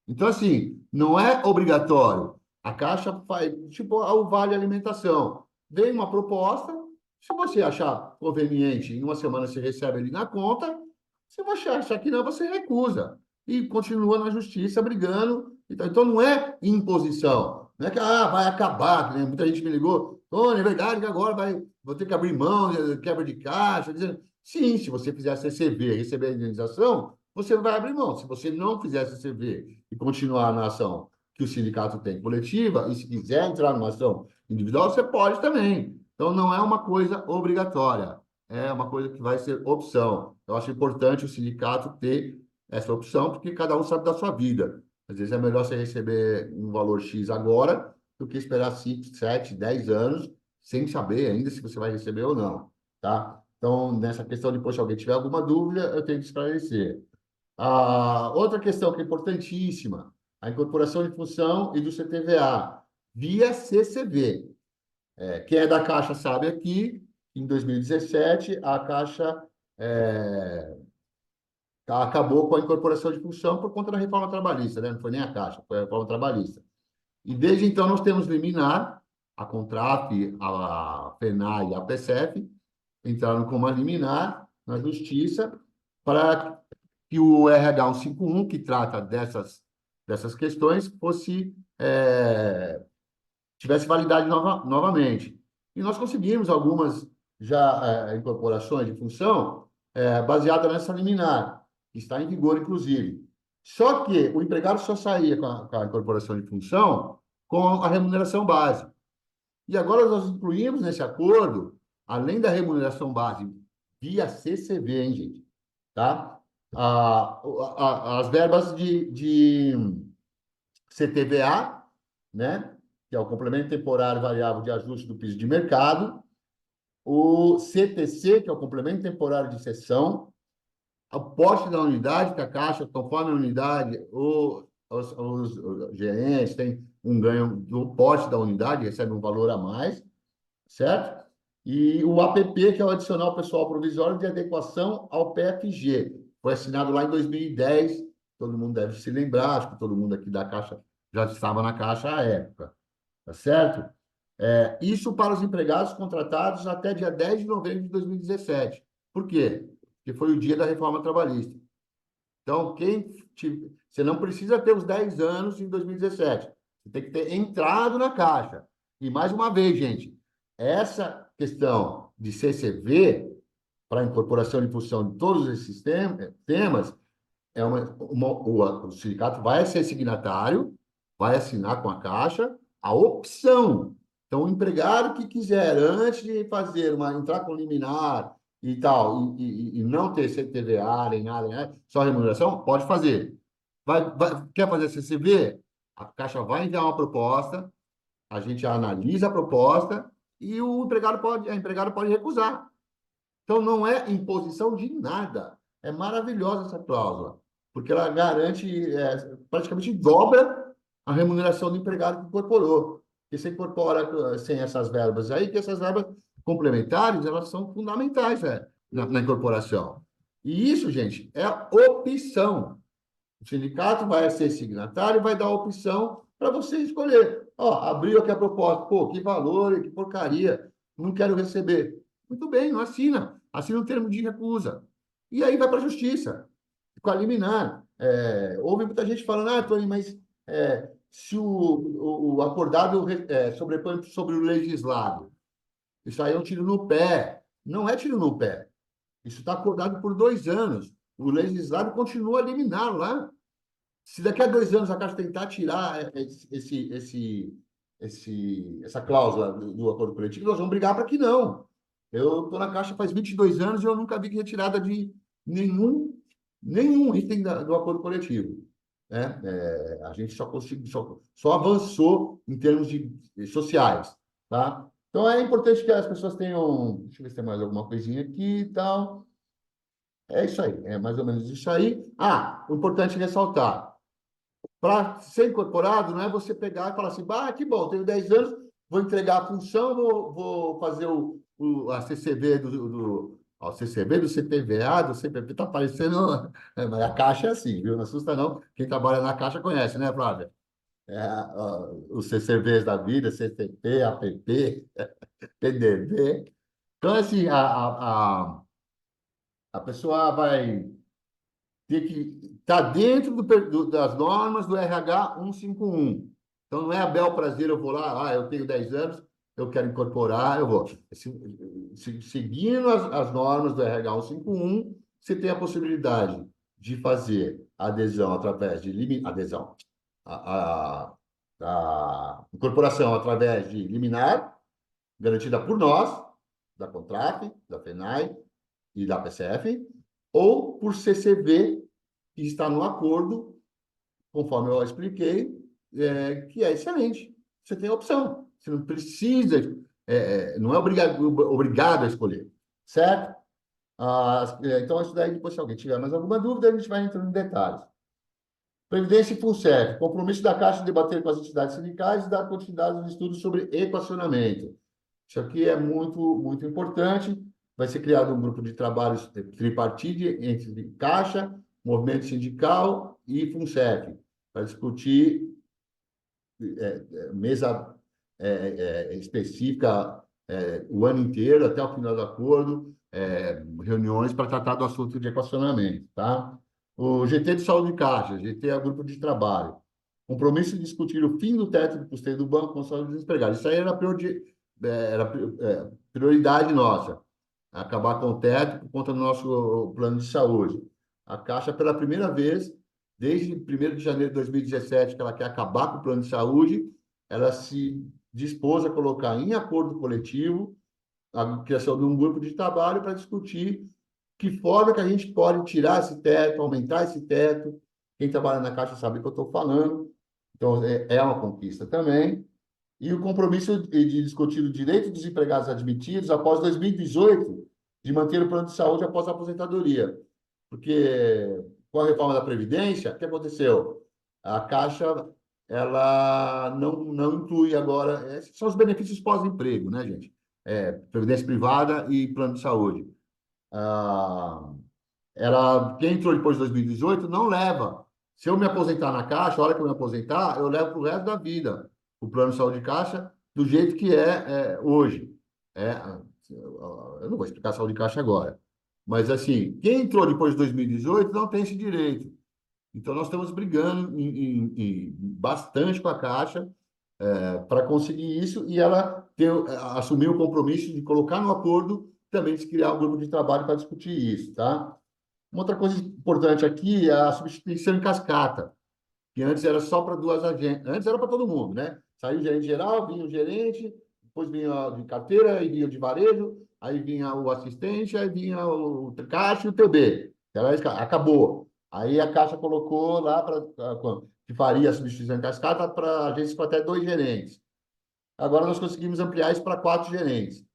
Então, assim, não é obrigatório. A Caixa faz, tipo, o Vale Alimentação. Vem uma proposta, se você achar conveniente, em uma semana você recebe ali na conta, se você achar que não, você recusa. E continua na justiça brigando. Então não é imposição. Não é que vai acabar, né? Muita gente me ligou. Tony, é verdade que agora vou ter que abrir mão, quebra de caixa. Dizendo, sim, se você fizer CCV e receber a indenização, você vai abrir mão. Se você não fizer CCV e continuar na ação que o sindicato tem coletiva, e se quiser entrar numa ação individual, você pode também. Então, não é uma coisa obrigatória, é uma coisa que vai ser opção. Eu acho importante o sindicato ter essa opção, porque cada um sabe da sua vida. Às vezes é melhor você receber um valor X agora do que esperar 5, 7, 10 anos sem saber ainda se você vai receber ou não, tá? Então, nessa questão de, poxa, alguém tiver alguma dúvida, eu tenho que esclarecer. Outra questão que é importantíssima, a incorporação de função e do CTVA via CCV. Quem é da Caixa sabe aqui, em 2017, a Caixa acabou com a incorporação de função por conta da reforma trabalhista, né? Não foi nem a Caixa, foi a reforma trabalhista. E desde então nós temos liminar, a Contraf, a FENAI e a PSEF entraram com uma liminar na Justiça para que o RH 151, que trata dessas questões, tivesse validade novamente. E nós conseguimos algumas já incorporações de função baseada nessa liminar, que está em vigor, inclusive. Só que o empregado só saía com a incorporação de função com a remuneração base. E agora nós incluímos nesse acordo, além da remuneração base via CCV, hein, gente? Tá? As verbas de CTVA, né? Que é o complemento temporário variável de ajuste do piso de mercado, o CTC, que é o complemento temporário de cessão, o poste da unidade, que a Caixa, conforme a unidade, os gerentes têm um ganho do poste da unidade, recebe um valor a mais, certo? E o APP, que é o adicional pessoal provisório de adequação ao PFG. Foi assinado lá em 2010, todo mundo deve se lembrar, acho que todo mundo aqui da Caixa já estava na Caixa à época, tá certo? Isso para os empregados contratados até dia 10 de novembro de 2017. Por quê? Porque foi o dia da reforma trabalhista. Então, você não precisa ter os 10 anos em 2017. Você tem que ter entrado na Caixa. E, mais uma vez, gente, essa questão de CCV, para a incorporação de função de todos esses temas, o sindicato vai ser signatário, vai assinar com a Caixa a opção. Então, o empregado que quiser, antes de entrar com liminar e tal, e não ter CTVA, nem nada, né? Só remuneração, pode fazer. Quer fazer CCV? A Caixa vai enviar uma proposta, a gente analisa a proposta e a empregada pode recusar. Então, não é imposição de nada. É maravilhosa essa cláusula, porque ela garante, praticamente dobra a remuneração do empregado que incorporou. Porque você incorpora sem essas verbas aí, que essas verbas complementares, elas são fundamentais na incorporação. E isso, gente, é opção. O sindicato vai ser signatário e vai dar a opção para você escolher. Abriu aqui a proposta. Pô, que valor, que porcaria. Não quero receber. Muito bem, não assina. Assina um termo de recusa. E aí vai para a justiça, com a liminar. Houve muita gente falando, Tony, mas se o acordado sobrepõe sobre o legislado, isso aí é um tiro no pé. Não é tiro no pé. Isso está acordado por 2 anos. o legislado continua a liminar lá. Se daqui a 2 anos a Caixa tentar tirar essa cláusula do acordo coletivo, nós vamos brigar para que não. Eu estou na Caixa faz 22 anos e eu nunca vi retirada de nenhum item do acordo coletivo. Né? A gente só avançou em termos sociais. Tá? Então, é importante que as pessoas tenham... Deixa eu ver se tem mais alguma coisinha aqui e tal. É isso aí, é mais ou menos isso aí. O importante ressaltar, para ser incorporado, não é você pegar e falar assim, que bom, tenho 10 anos, vou entregar a função, vou fazer a CCB ó, CCB do CPVA, do CPP, está parecendo... mas a Caixa é assim, viu? Não assusta não. Quem trabalha na Caixa conhece, né, Flávia? Ó, os CCVs da vida, CCP, APP, PDB. Então, assim, a pessoa vai ter que estar dentro das normas do RH 151. Então, não é a bel prazer, eu vou lá, eu tenho 10 anos, eu quero incorporar, eu vou. Seguindo as normas do RH 151, você tem a possibilidade de fazer a adesão através de adesão, a incorporação através de liminar, garantida por nós, da Contraf, da FENAI e da PCF, ou por CCV, que está no acordo, conforme eu expliquei, que é excelente. Você tem a opção. Você não precisa, não é obrigado a escolher, certo? Então, isso daí, depois, se alguém tiver mais alguma dúvida, a gente vai entrando em detalhes. Previdência e FUNSEF. Compromisso da Caixa de debater com as entidades sindicais e dar continuidade aos estudos sobre equacionamento. Isso aqui é muito, muito importante. Vai ser criado um grupo de trabalho tripartite entre Caixa, Movimento Sindical e FUNSEF, para discutir mesa específica o ano inteiro, até o final do acordo, reuniões para tratar do assunto de equacionamento. Tá? O GT de Saúde de Caixa, GT é o grupo de trabalho. Compromisso de discutir o fim do teto de custeio do banco com os salários desempregados. Isso aí era prioridade nossa, acabar com o teto por conta do nosso plano de saúde. A Caixa, pela primeira vez, desde 1º de janeiro de 2017, que ela quer acabar com o plano de saúde, ela se dispôs a colocar em acordo coletivo a criação de um grupo de trabalho para discutir que forma que a gente pode tirar esse teto, aumentar esse teto. Quem trabalha na Caixa sabe o que eu estou falando. Então, é uma conquista também. E o compromisso de discutir o direito dos empregados admitidos após 2018 de manter o plano de saúde após a aposentadoria. Porque com a reforma da Previdência, o que aconteceu? A Caixa ela não inclui agora... são os benefícios pós-emprego, né, gente? Previdência privada e plano de saúde. Quem entrou depois de 2018 não leva. Se eu me aposentar na Caixa, a hora que eu me aposentar, eu levo para o resto da vida o plano de saúde de Caixa do jeito que é hoje. Eu não vou explicar a saúde de Caixa agora. Mas, assim, quem entrou depois de 2018 não tem esse direito. Então, nós estamos brigando bastante com a Caixa para conseguir isso e ela assumir o compromisso de colocar no acordo também de criar um grupo de trabalho para discutir isso, tá? Uma outra coisa importante aqui é a substituição em cascata, que antes era só para 2 agentes. Antes era para todo mundo, né? Saiu o gerente geral, vinha o gerente, depois vinha de carteira, aí vinha de varejo, aí vinha o assistente, aí vinha o caixa e o TB. Acabou. Aí a Caixa colocou lá que faria a substituição em cascata para agências com até 2 gerentes. Agora nós conseguimos ampliar isso para 4 gerentes,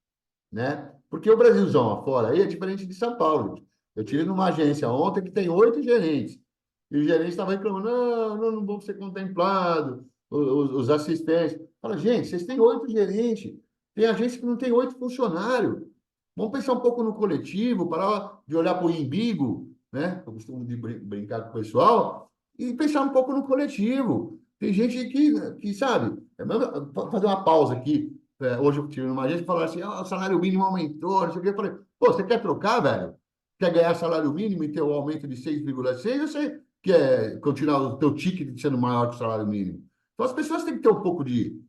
né? Porque o Brasilzão afora aí é diferente de São Paulo. Eu tive numa agência ontem que tem 8 gerentes. E o gerente estava reclamando, não vão ser contemplados, os assistentes. Fala, gente, vocês têm 8 gerentes, tem agência que não tem 8 funcionários. Vamos pensar um pouco no coletivo, parar de olhar para o umbigo, né? Eu costumo brincar com o pessoal, e pensar um pouco no coletivo. Tem gente que sabe, fazer uma pausa aqui. Hoje eu tive uma agência e falaram assim, o salário mínimo aumentou, não sei o quê. Eu falei, você quer trocar, velho? Quer ganhar salário mínimo e ter o aumento de 6,6? Eu sei quer continuar o teu ticket sendo maior que o salário mínimo. Então, as pessoas têm que ter um pouco de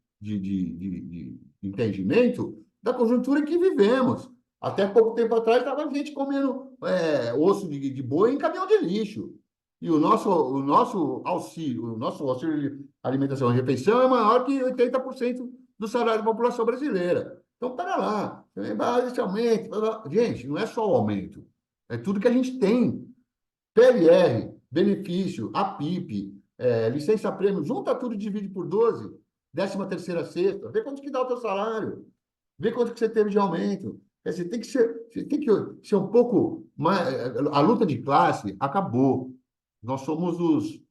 entendimento da conjuntura em que vivemos. Até pouco tempo atrás estava gente comendo osso de boi em caminhão de lixo. E o nosso auxílio de alimentação e refeição é maior que 80% do salário da população brasileira. Então, para lá, esse aumento. Gente, não é só o aumento, é tudo que a gente tem. PLR, benefício, APIP, licença-prêmio, junta tudo e divide por 12, 13ª, sexta, vê quanto que dá o teu salário, vê quanto que você teve de aumento. Você tem que ser um pouco mais... A luta de classe acabou. Nós somos os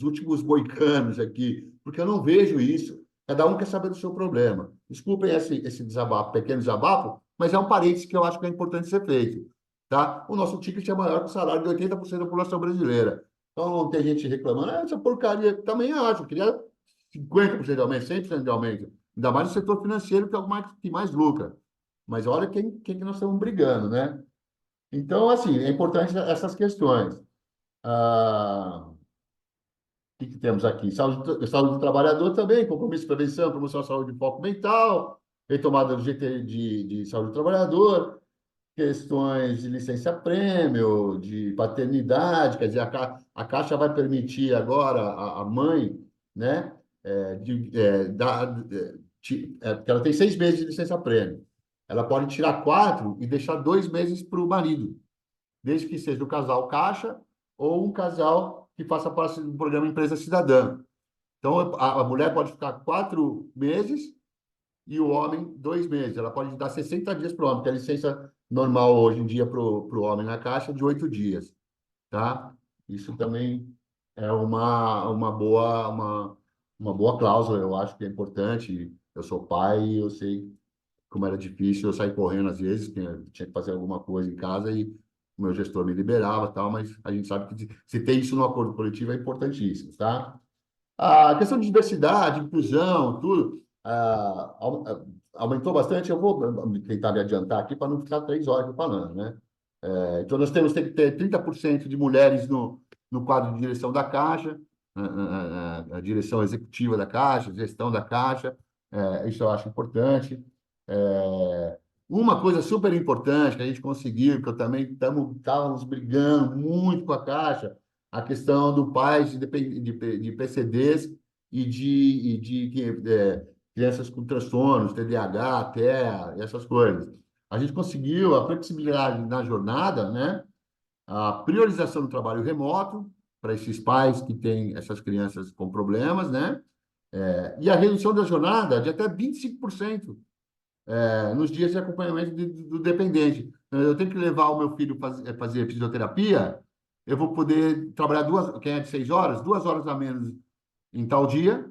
últimos moicanos aqui, porque eu não vejo isso. Cada um quer saber do seu problema. Desculpem esse desabafo, pequeno desabafo, mas é um parênteses que eu acho que é importante ser feito. Tá? O nosso ticket é maior que o salário de 80% da população brasileira. Então, não tem gente reclamando, essa porcaria. Também acho, eu queria 50% de aumento, 100% de aumento. Ainda mais no setor financeiro, que é o que mais lucra. Mas olha quem que nós estamos brigando, né? Então, assim, é importante essas questões. O que temos aqui? Saúde do trabalhador também, compromisso de prevenção, promoção à saúde e foco mental, retomada do GT de saúde do trabalhador, questões de licença-prêmio, de paternidade, quer dizer, a Caixa vai permitir agora a mãe, né, porque ela tem 6 meses de licença-prêmio. Ela pode tirar 4 e deixar 2 meses para o marido, desde que seja o casal Caixa ou um casal que faça parte do programa Empresa Cidadã. Então, a mulher pode ficar 4 meses e o homem 2 meses. Ela pode dar 60 dias para o homem, porque a licença normal hoje em dia para o homem na Caixa é de 8 dias. Tá? Isso também é uma boa cláusula, eu acho que é importante. Eu sou pai e eu sei como era difícil, eu saí correndo às vezes, tinha que fazer alguma coisa em casa e o meu gestor me liberava, tal, mas a gente sabe que se tem isso no acordo coletivo é importantíssimo, tá? A questão de diversidade, inclusão, tudo, aumentou bastante. Eu vou tentar me adiantar aqui para não ficar 3 horas falando, né? Então, nós temos que ter 30% de mulheres no quadro de direção da Caixa, a direção executiva da Caixa, gestão da Caixa, isso eu acho importante. Uma coisa super importante que a gente conseguiu, que eu também estávamos brigando muito com a Caixa, a questão do pais de PCDs e de crianças com transtornos, TDAH, TEA, essas coisas. A gente conseguiu a flexibilidade na jornada, né? A priorização do trabalho remoto para esses pais que têm essas crianças com problemas, né? E a redução da jornada de até 25%. Nos dias de acompanhamento do dependente. Eu tenho que levar o meu filho fazer fisioterapia, eu vou poder trabalhar quem é de 6 horas, 2 horas a menos em tal dia,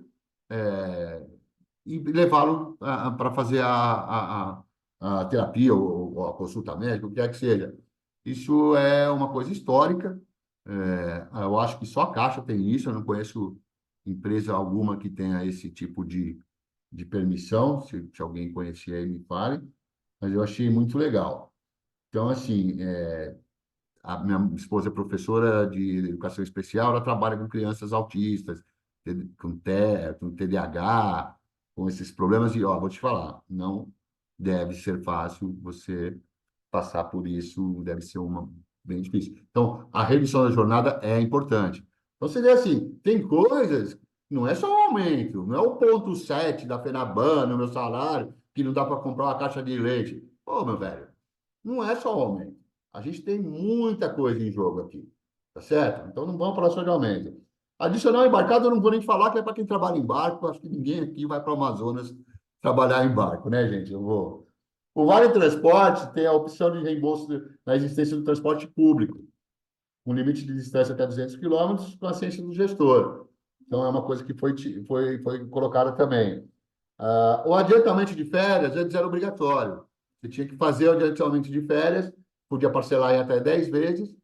e levá-lo para fazer a terapia ou a consulta médica, o que quer que seja. Isso é uma coisa histórica. Eu acho que só a Caixa tem isso, eu não conheço empresa alguma que tenha esse tipo de permissão, se alguém conhecer aí, me fale, mas eu achei muito legal. Então, assim, a minha esposa é professora de educação especial, ela trabalha com crianças autistas, com TDAH, com esses problemas, e, ó, vou te falar, não deve ser fácil você passar por isso, deve ser bem difícil. Então, a redução da jornada é importante. Então, você vê assim, tem coisas, não é só o aumento, não é o 0,7 da FENABAN no meu salário, que não dá para comprar uma caixa de leite. Pô, meu velho, não é só o aumento. A gente tem muita coisa em jogo aqui, tá certo? Então, não vamos falar só de aumento. Adicional embarcado, eu não vou nem falar que é para quem trabalha em barco, acho que ninguém aqui vai para o Amazonas trabalhar em barco, né, gente? Eu vou... O Vale Transporte tem a opção de reembolso na existência do transporte público, com limite de distância até 200 quilômetros, com a ciência do gestor. Então, é uma coisa que foi colocada também. O adiantamento de férias antes era obrigatório. Você tinha que fazer o adiantamento de férias, podia parcelar em até 10 vezes,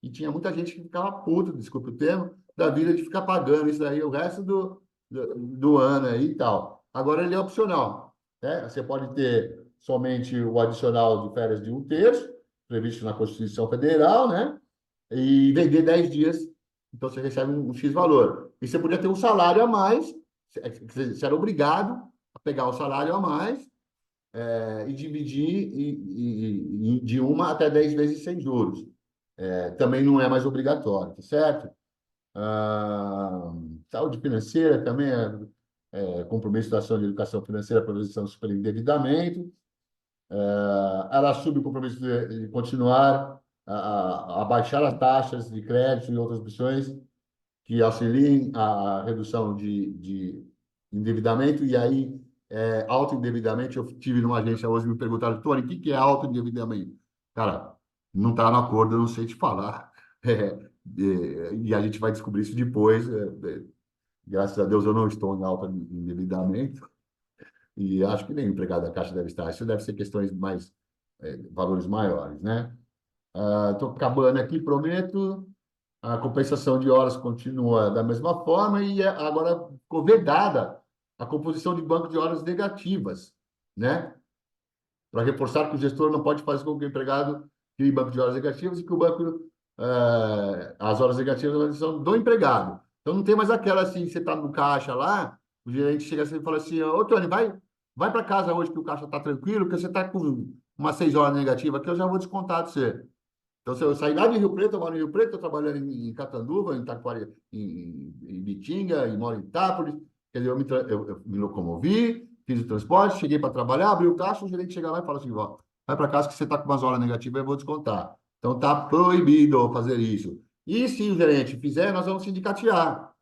e tinha muita gente que ficava puta, desculpe o termo, da vida de ficar pagando isso daí o resto do ano aí e tal. Agora ele é opcional, né? Você pode ter somente o adicional de férias de 1/3, previsto na Constituição Federal, né? E vender 10 dias, então você recebe um X valor. E você podia ter um salário a mais, você era obrigado a pegar o salário a mais, e dividir de 1 até 10 vezes sem juros. Também não é mais obrigatório, tá certo? Ah, saúde financeira também compromisso da ação de educação financeira para prevenção do superendividamento. Ela assume o compromisso de continuar a baixar as taxas de crédito e outras opções que auxiliem a redução de endividamento. E aí, autoendividamento, eu tive numa agência hoje, me perguntaram, Tony, o que é autoendividamento? Cara, não está no acordo, eu não sei te falar. E a gente vai descobrir isso depois. Graças a Deus eu não estou em autoendividamento e acho que nem o empregado da Caixa deve estar. Isso deve ser questões mais, valores maiores, né? Estou acabando aqui, prometo. A compensação de horas continua da mesma forma e agora ficou vedada a composição de banco de horas negativas, né? Para reforçar que o gestor não pode fazer com que o empregado crie banco de horas negativas e que o banco, as horas negativas são do empregado. Então não tem mais aquela assim, você está no caixa lá, o gerente chega assim e fala assim, ô Tony, vai para casa hoje que o caixa está tranquilo, porque você está com umas 6 horas negativas que eu já vou descontar de você. Então, se eu sair lá de Rio Preto, eu moro em Rio Preto, estou trabalhando em Catanduva, em Taquari, em Bitinga, e moro em Itápolis. Quer dizer, eu me locomovi, fiz o transporte, cheguei para trabalhar, abri o caixa, o gerente chega lá e fala assim, ó, vai para casa que você está com umas horas negativas, eu vou descontar. Então, está proibido fazer isso. E se o gerente fizer, nós vamos sindicatear.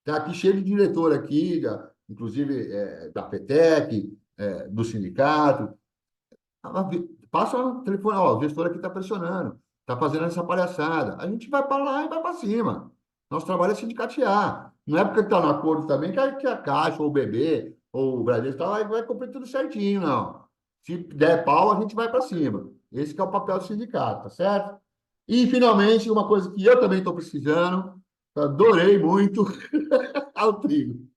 Está aqui cheio de diretor aqui, inclusive da FETEC, do sindicato. Passa o telefone, ó, o gestor aqui está pressionando, está fazendo essa palhaçada. A gente vai para lá e vai para cima. Nosso trabalho é sindicatear. Não é porque está no acordo também que a Caixa, ou o BB, ou o Bradesco tá lá e vai cumprir tudo certinho, não. Se der pau, a gente vai para cima. Esse que é o papel do sindicato, tá certo? E, finalmente, uma coisa que eu também estou precisando, adorei muito, ao trigo.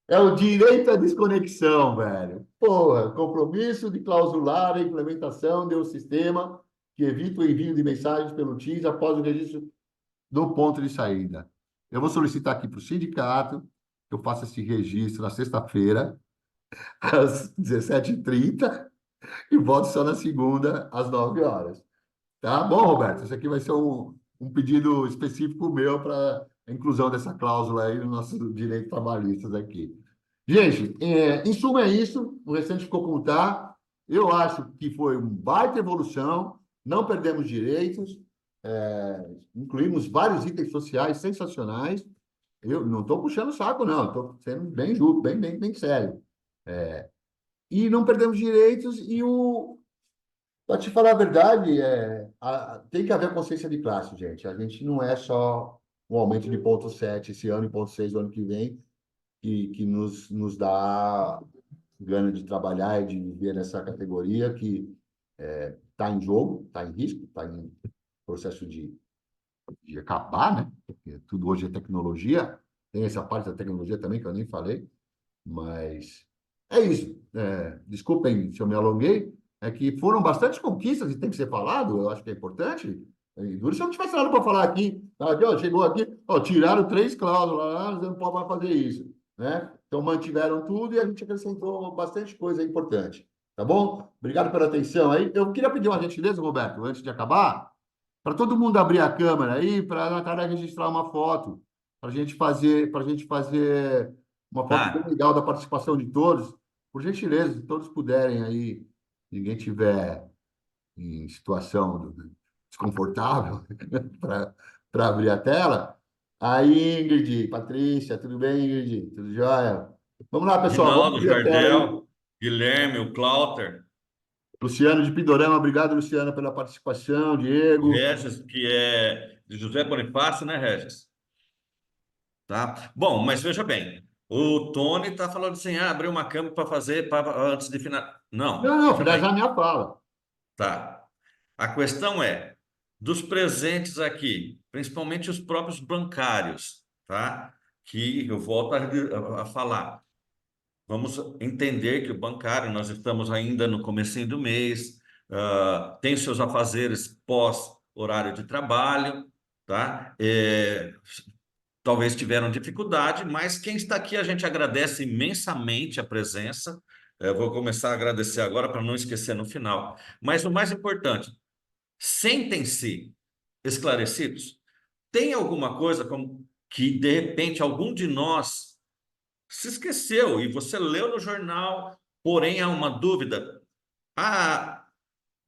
É o direito à desconexão, velho. Porra, compromisso de clausular a implementação de um sistema que evita o envio de mensagens pelo Teams após o registro do ponto de saída. Eu vou solicitar aqui para o sindicato que eu faça esse registro na sexta-feira, às 17h30, e volte só na segunda, às 9 horas. Tá bom, Roberto? Isso aqui vai ser um pedido específico meu para a inclusão dessa cláusula aí no nosso direito trabalhistas aqui. Gente, em suma é isso. O restante ficou como está. Eu acho que foi uma baita evolução. Não perdemos direitos. Incluímos vários itens sociais sensacionais. Eu não estou puxando o saco, não. Estou sendo bem justo, bem sério. E não perdemos direitos. Para te falar a verdade, tem que haver consciência de classe, gente. A gente não é só um aumento de 0,7 esse ano e 0,6 o ano que vem, que nos dá gana de trabalhar e de viver nessa categoria que está em jogo, está em risco, está em processo de acabar, né? Porque tudo hoje é tecnologia. Tem essa parte da tecnologia também que eu nem falei, mas é isso. Desculpem se eu me alonguei, é que foram bastante conquistas e tem que ser falado, eu acho que é importante. E duro se eu não tivesse nada para falar aqui. Aqui, ó, chegou aqui, ó, tiraram 3 cláusulas lá, você não pode mais fazer isso, né? Então mantiveram tudo e a gente acrescentou bastante coisa importante. Tá bom? Obrigado pela atenção aí. Eu queria pedir uma gentileza, Roberto, antes de acabar, para todo mundo abrir a câmera aí, para a Natália registrar uma foto, para a gente fazer uma foto bem Tá. legal da participação de todos. Por gentileza, se todos puderem aí, ninguém tiver em situação desconfortável para abrir a tela. Aí, Ingrid, Patrícia, tudo bem, Ingrid? Tudo jóia? Vamos lá, pessoal, vamos Rinaldo, abrir a tela aí. Jardel, Guilherme, o Cláuter, Luciano de Pindorama, obrigado, Luciano, pela participação. o Diego. Regis, que é de José Bonifácio, né, Regis? Tá? Bom, mas veja bem, o Tony está falando assim, abrir uma câmera para fazer antes de final. Não, Não, não, veja finalizar a bem, minha fala. tá. A questão é, dos presentes aqui, principalmente os próprios bancários, tá? Que eu volto a falar. Vamos entender que o bancário, nós estamos ainda no comecinho do mês, tem seus afazeres pós horário de trabalho, tá? Talvez tiveram dificuldade, mas quem está aqui a gente agradece imensamente a presença, Eu vou começar a agradecer agora para não esquecer no final. Mas o mais importante, sentem-se esclarecidos. Tem alguma coisa como que, de repente, algum de nós se esqueceu e você leu no jornal, porém há uma dúvida. A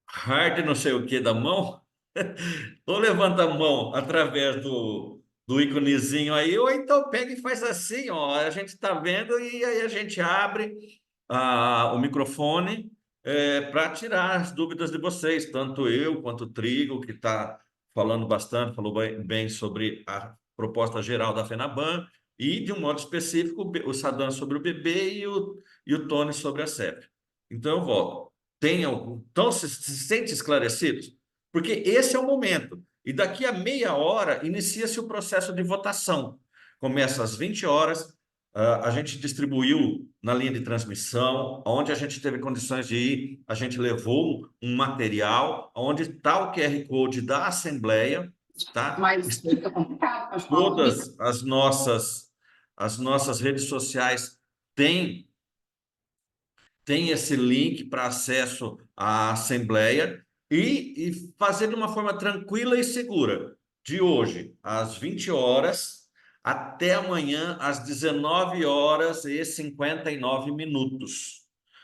hard não sei o que da mão, ou levanta a mão através do íconezinho aí, ou então pega e faz assim, ó, a gente está vendo e aí a gente abre o microfone para tirar as dúvidas de vocês, tanto eu quanto o Trigo, que está falando bastante, falou bem sobre a proposta geral da FENABAN, e, de um modo específico, o Saddam sobre o bebê e o Tony sobre a CEP. Então, eu volto. Tem algum... Então, se sente esclarecidos? Porque esse é o momento. E daqui a meia hora inicia-se o processo de votação. Começa às 20 horas, a gente distribuiu na linha de transmissão, onde a gente teve condições de ir, a gente levou um material, onde está o QR Code da Assembleia, tá? Mas fica complicado para falar. Todas as nossas redes sociais têm esse link para acesso à Assembleia e fazer de uma forma tranquila e segura, de hoje às 20 horas até amanhã às 19h59.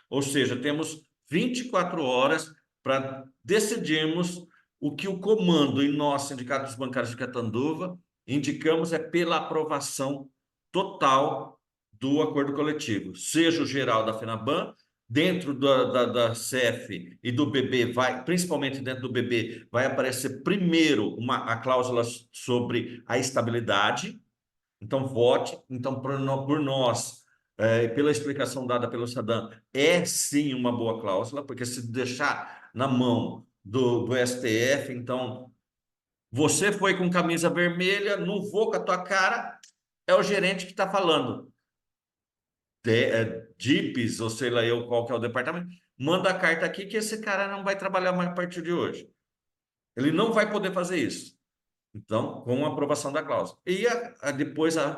Ou seja, temos 24 horas para decidirmos o que o comando e nós, Sindicato dos Bancários de Catanduva, indicamos pela aprovação total do acordo coletivo, seja o geral da FENABAN, dentro da CEF e do BB, principalmente dentro do BB, vai aparecer primeiro a cláusula sobre a estabilidade. Então, vote. Então, por nós, pela explicação dada pelo Saddam, é sim uma boa cláusula, porque se deixar na mão do STF, então, você foi com camisa vermelha, não vou com a tua cara, é o gerente que está falando. DIPs, ou sei lá eu qual que é o departamento, manda a carta aqui que esse cara não vai trabalhar mais a partir de hoje. Ele não vai poder fazer isso. Então, com a aprovação da cláusula. E depois a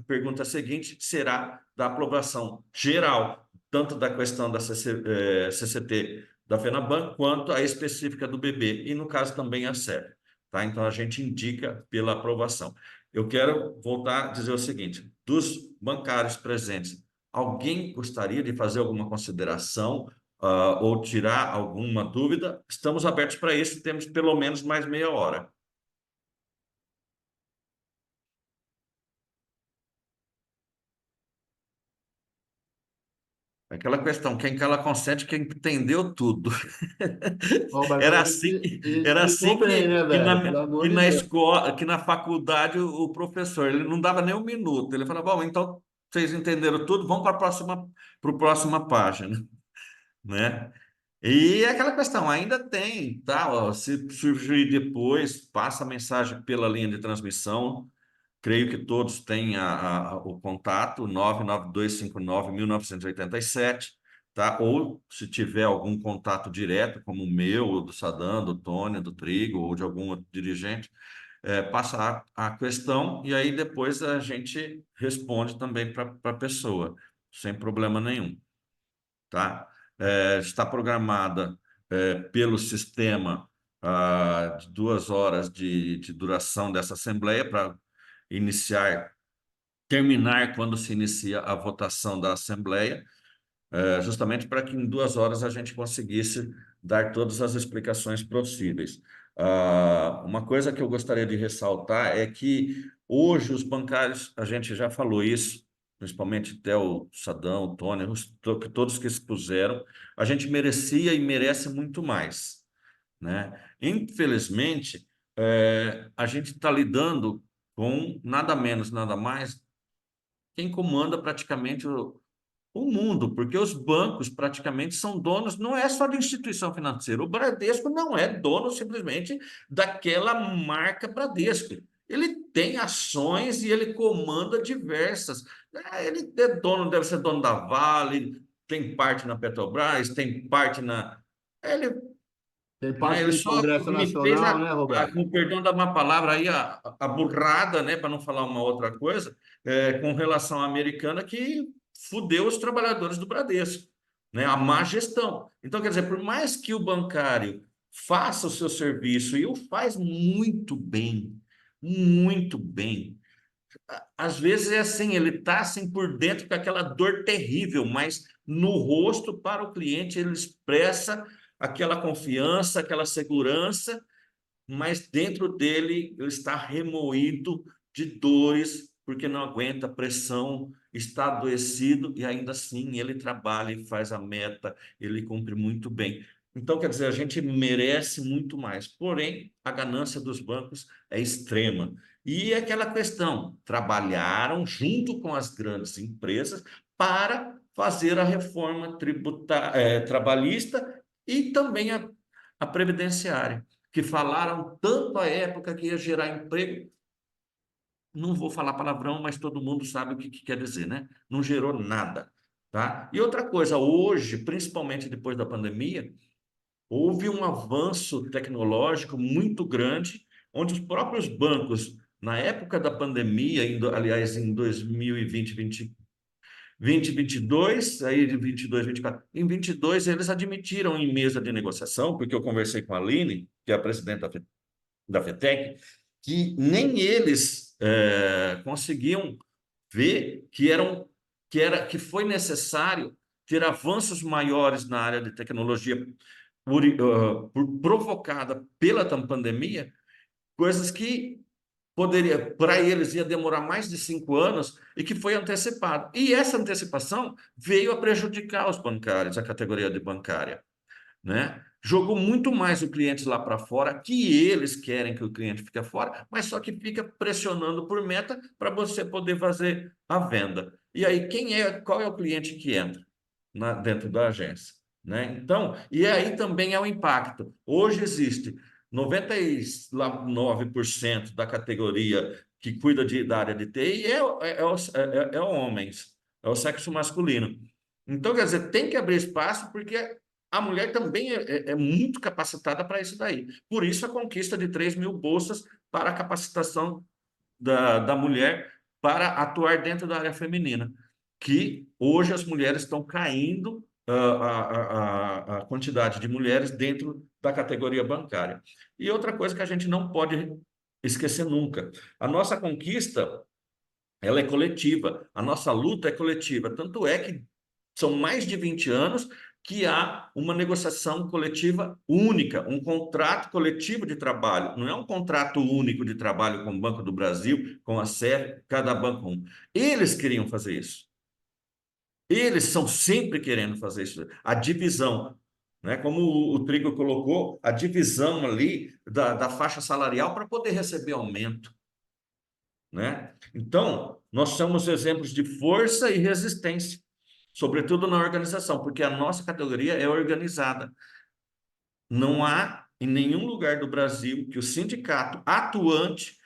pergunta seguinte será da aprovação geral, tanto da questão da CCT da FENABAN, quanto a específica do BB, e no caso também a SEB. Tá? Então, a gente indica pela aprovação. Eu quero voltar a dizer o seguinte, dos bancários presentes, alguém gostaria de fazer alguma consideração ou tirar alguma dúvida? Estamos abertos para isso, temos pelo menos mais meia hora. Aquela questão, quem cala consente, quem entendeu tudo. Ó, mas Era aí assim, era explicou assim bem, né, que velho? Pelo amor de na Deus. escola, que na faculdade, o professor, ele não dava nem um minuto. Ele falava, bom, então vocês entenderam tudo, vamos para a próxima página, né? E é aquela questão, ainda tem, tá? Ó, se surgir depois, passa a mensagem pela linha de transmissão. Creio que todos têm o contato 99259-1987, tá? Ou se tiver algum contato direto, como o meu, o do Saddam, do Tony, do Trigo, ou de algum outro dirigente, passa a questão e aí depois a gente responde também para a pessoa, sem problema nenhum, tá? Está programada pelo sistema de 2 horas de duração dessa assembleia para terminar quando se inicia a votação da Assembleia, justamente para que em 2 horas a gente conseguisse dar todas as explicações possíveis. Uma coisa que eu gostaria de ressaltar é que hoje os bancários, a gente já falou isso, principalmente até o Sadão, o Tony, todos que expuseram, a gente merecia e merece muito mais, né? Infelizmente, a gente está lidando com nada menos, nada mais, quem comanda praticamente o mundo, porque os bancos praticamente são donos, não é só de instituição financeira. O Bradesco não é dono simplesmente daquela marca Bradesco. Ele tem ações e ele comanda diversas. Ele é dono, deve ser dono da Vale, tem parte na Petrobras, tem parte na. Tem parte Ele do só Congresso me fez, Nacional, né, Roberto? com perdão da má palavra, aí, a burrada, né, para não falar uma outra coisa, com relação à americana, que fudeu os trabalhadores do Bradesco. né? A má gestão. Então, quer dizer, por mais que o bancário faça o seu serviço, e o faz muito bem. Às vezes é assim, ele está assim por dentro com aquela dor terrível, mas no rosto para o cliente ele expressa aquela confiança, aquela segurança, mas dentro dele ele está remoído de dores, porque não aguenta a pressão, está adoecido e ainda assim ele trabalha e faz a meta, ele cumpre muito bem. Então, quer dizer, a gente merece muito mais, porém, a ganância dos bancos é extrema. E é aquela questão, trabalharam junto com as grandes empresas para fazer a reforma trabalhista e também a previdenciária que falaram tanto à época que ia gerar emprego. Não vou falar palavrão, mas todo mundo sabe o que quer dizer, né? Não gerou nada, tá? E outra coisa, hoje, principalmente depois da pandemia, houve um avanço tecnológico muito grande, onde os próprios bancos, na época da pandemia, aliás, em 2020, 2022, aí de 22, 24. Em 22, eles admitiram em mesa de negociação, porque eu conversei com a Aline, que é a presidente da FETEC, que nem eles conseguiam ver que foi necessário ter avanços maiores na área de tecnologia provocada pela pandemia, coisas que poderia, para eles, ia demorar mais de 5 anos e que foi antecipado. E essa antecipação veio a prejudicar os bancários, a categoria de bancária, né? Jogou muito mais o cliente lá para fora, que eles querem que o cliente fique fora, mas só que fica pressionando por meta para você poder fazer a venda. E aí, qual é o cliente que entra dentro da agência, né? Então, e aí também é o impacto. Hoje existe 99% da categoria que cuida da área de TI é homens, é o sexo masculino. Então, quer dizer, tem que abrir espaço porque a mulher também é muito capacitada para isso daí. Por isso, a conquista de 3.000 bolsas para a capacitação da mulher para atuar dentro da área feminina, que hoje as mulheres estão caindo a quantidade de mulheres dentro da categoria bancária. E outra coisa que a gente não pode esquecer nunca, a nossa conquista ela é coletiva, a nossa luta é coletiva, tanto é que são mais de 20 anos que há uma negociação coletiva única, um contrato coletivo de trabalho. Não é um contrato único de trabalho com o Banco do Brasil, com a SER, cada banco um. Eles queriam fazer isso. Eles são sempre querendo fazer isso. A divisão, né? Como o Trigo colocou, a divisão ali da faixa salarial para poder receber aumento, né? Então, nós somos exemplos de força e resistência, sobretudo na organização, porque a nossa categoria é organizada. Não há em nenhum lugar do Brasil que o sindicato atuante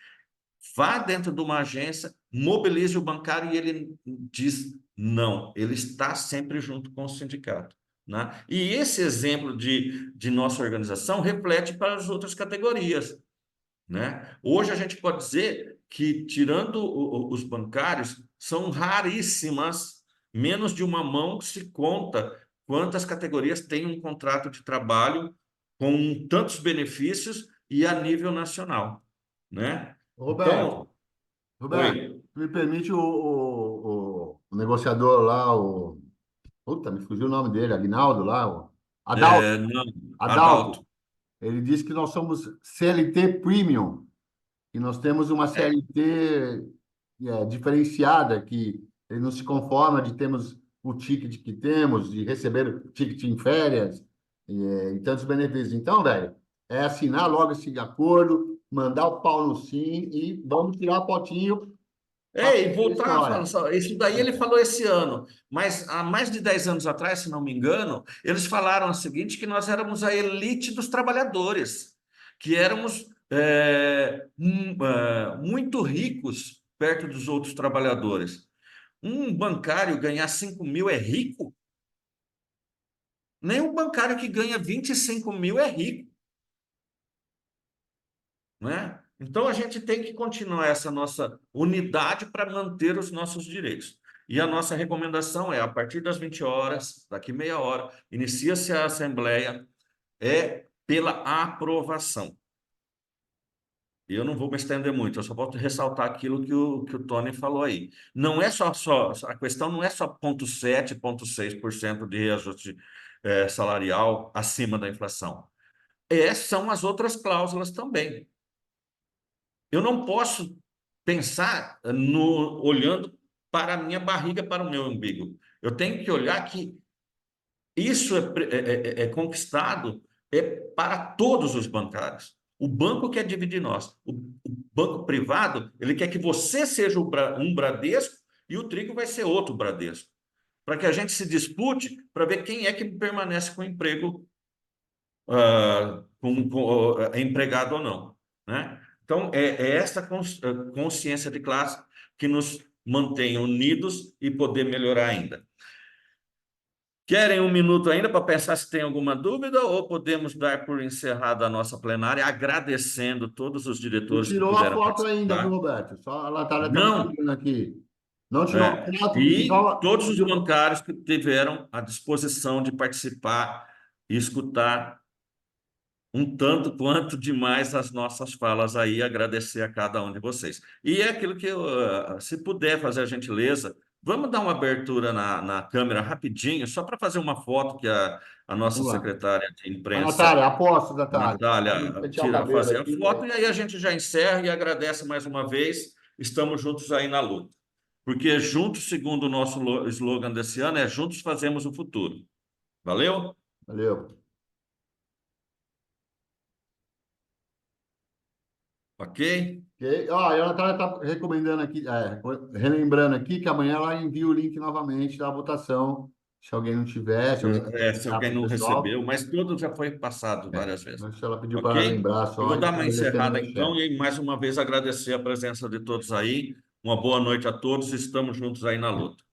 vá dentro de uma agência, mobilize o bancário e ele diz não, ele está sempre junto com o sindicato, né? E esse exemplo de nossa organização reflete para as outras categorias, né? Hoje a gente pode dizer que, tirando os bancários, são raríssimas, menos de uma mão se conta quantas categorias têm um contrato de trabalho com tantos benefícios e a nível nacional, né? Roberto, Então, Roberto, oi. me permite o negociador lá, puta, me fugiu o nome dele, Aguinaldo lá, Adalto, Não, Adalto. Adalto. Ele disse que nós somos CLT Premium, que nós temos uma CLT diferenciada, que ele não se conforma de termos o ticket que temos, de receber o ticket em férias e tantos benefícios. Então, velho, é assinar logo esse acordo, mandar o pau no sim e vamos tirar a fotinho para E a voltar a falar, história. isso daí ele falou esse ano, mas há mais de 10 anos atrás, se não me engano, eles falaram o seguinte, que nós éramos a elite dos trabalhadores, que éramos muito ricos perto dos outros trabalhadores. Um bancário ganhar 5.000 é rico? Nem um bancário que ganha 25.000 é rico, né? Então a gente tem que continuar essa nossa unidade para manter os nossos direitos. E a nossa recomendação é, a partir das 20 horas, daqui meia hora, inicia-se a assembleia, pela aprovação. E eu não vou me estender muito, eu só vou ressaltar aquilo que o Tony falou aí. Não é a questão não é só 0,7, 0,6% de reajuste salarial acima da inflação. São as outras cláusulas também. Eu não posso pensar olhando para a minha barriga, para o meu umbigo. Eu tenho que olhar que isso é conquistado para todos os bancários. O banco quer dividir nós. O banco privado, ele quer que você seja um Bradesco e o Trigo vai ser outro Bradesco. Para que a gente se dispute para ver quem é que permanece com emprego, empregado ou não, né? Então, essa consciência de classe que nos mantém unidos e poder melhorar ainda. Querem um minuto ainda para pensar se tem alguma dúvida ou podemos dar por encerrada a nossa plenária, agradecendo todos os Não diretores que tirou a puderam foto ainda, viu, participar? Roberto? Só a Natália está me Não, pedindo aqui. Não tirou a foto e e só todos os pediu pra- bancários que tiveram a disposição de participar e escutar um tanto quanto demais as nossas falas aí, agradecer a cada um de vocês. E é aquilo que, se puder fazer a gentileza, vamos dar uma abertura na câmera rapidinho, só para fazer uma foto que a nossa Vamos lá. secretária de A imprensa, Natália, aposto, Natália. Natália, Pentear o cabelo fazer a aqui. foto, e aí a gente já encerra e agradece mais uma vez. Estamos juntos aí na luta. Porque juntos, segundo o nosso slogan desse ano, é juntos fazemos o futuro. Valeu? Valeu. Ok? Ok? Ó, e a Natália está recomendando aqui, relembrando aqui que amanhã ela envia o link novamente da votação. Se alguém não tiver, se alguém Se para alguém o não pessoal. recebeu, mas tudo já foi passado É, várias vezes. mas ela pediu para Ok? lembrar Eu só vou e dar uma agradecendo encerrada meu então chefe. e mais uma vez agradecer a presença de todos aí. Uma boa noite a todos, estamos juntos aí na luta.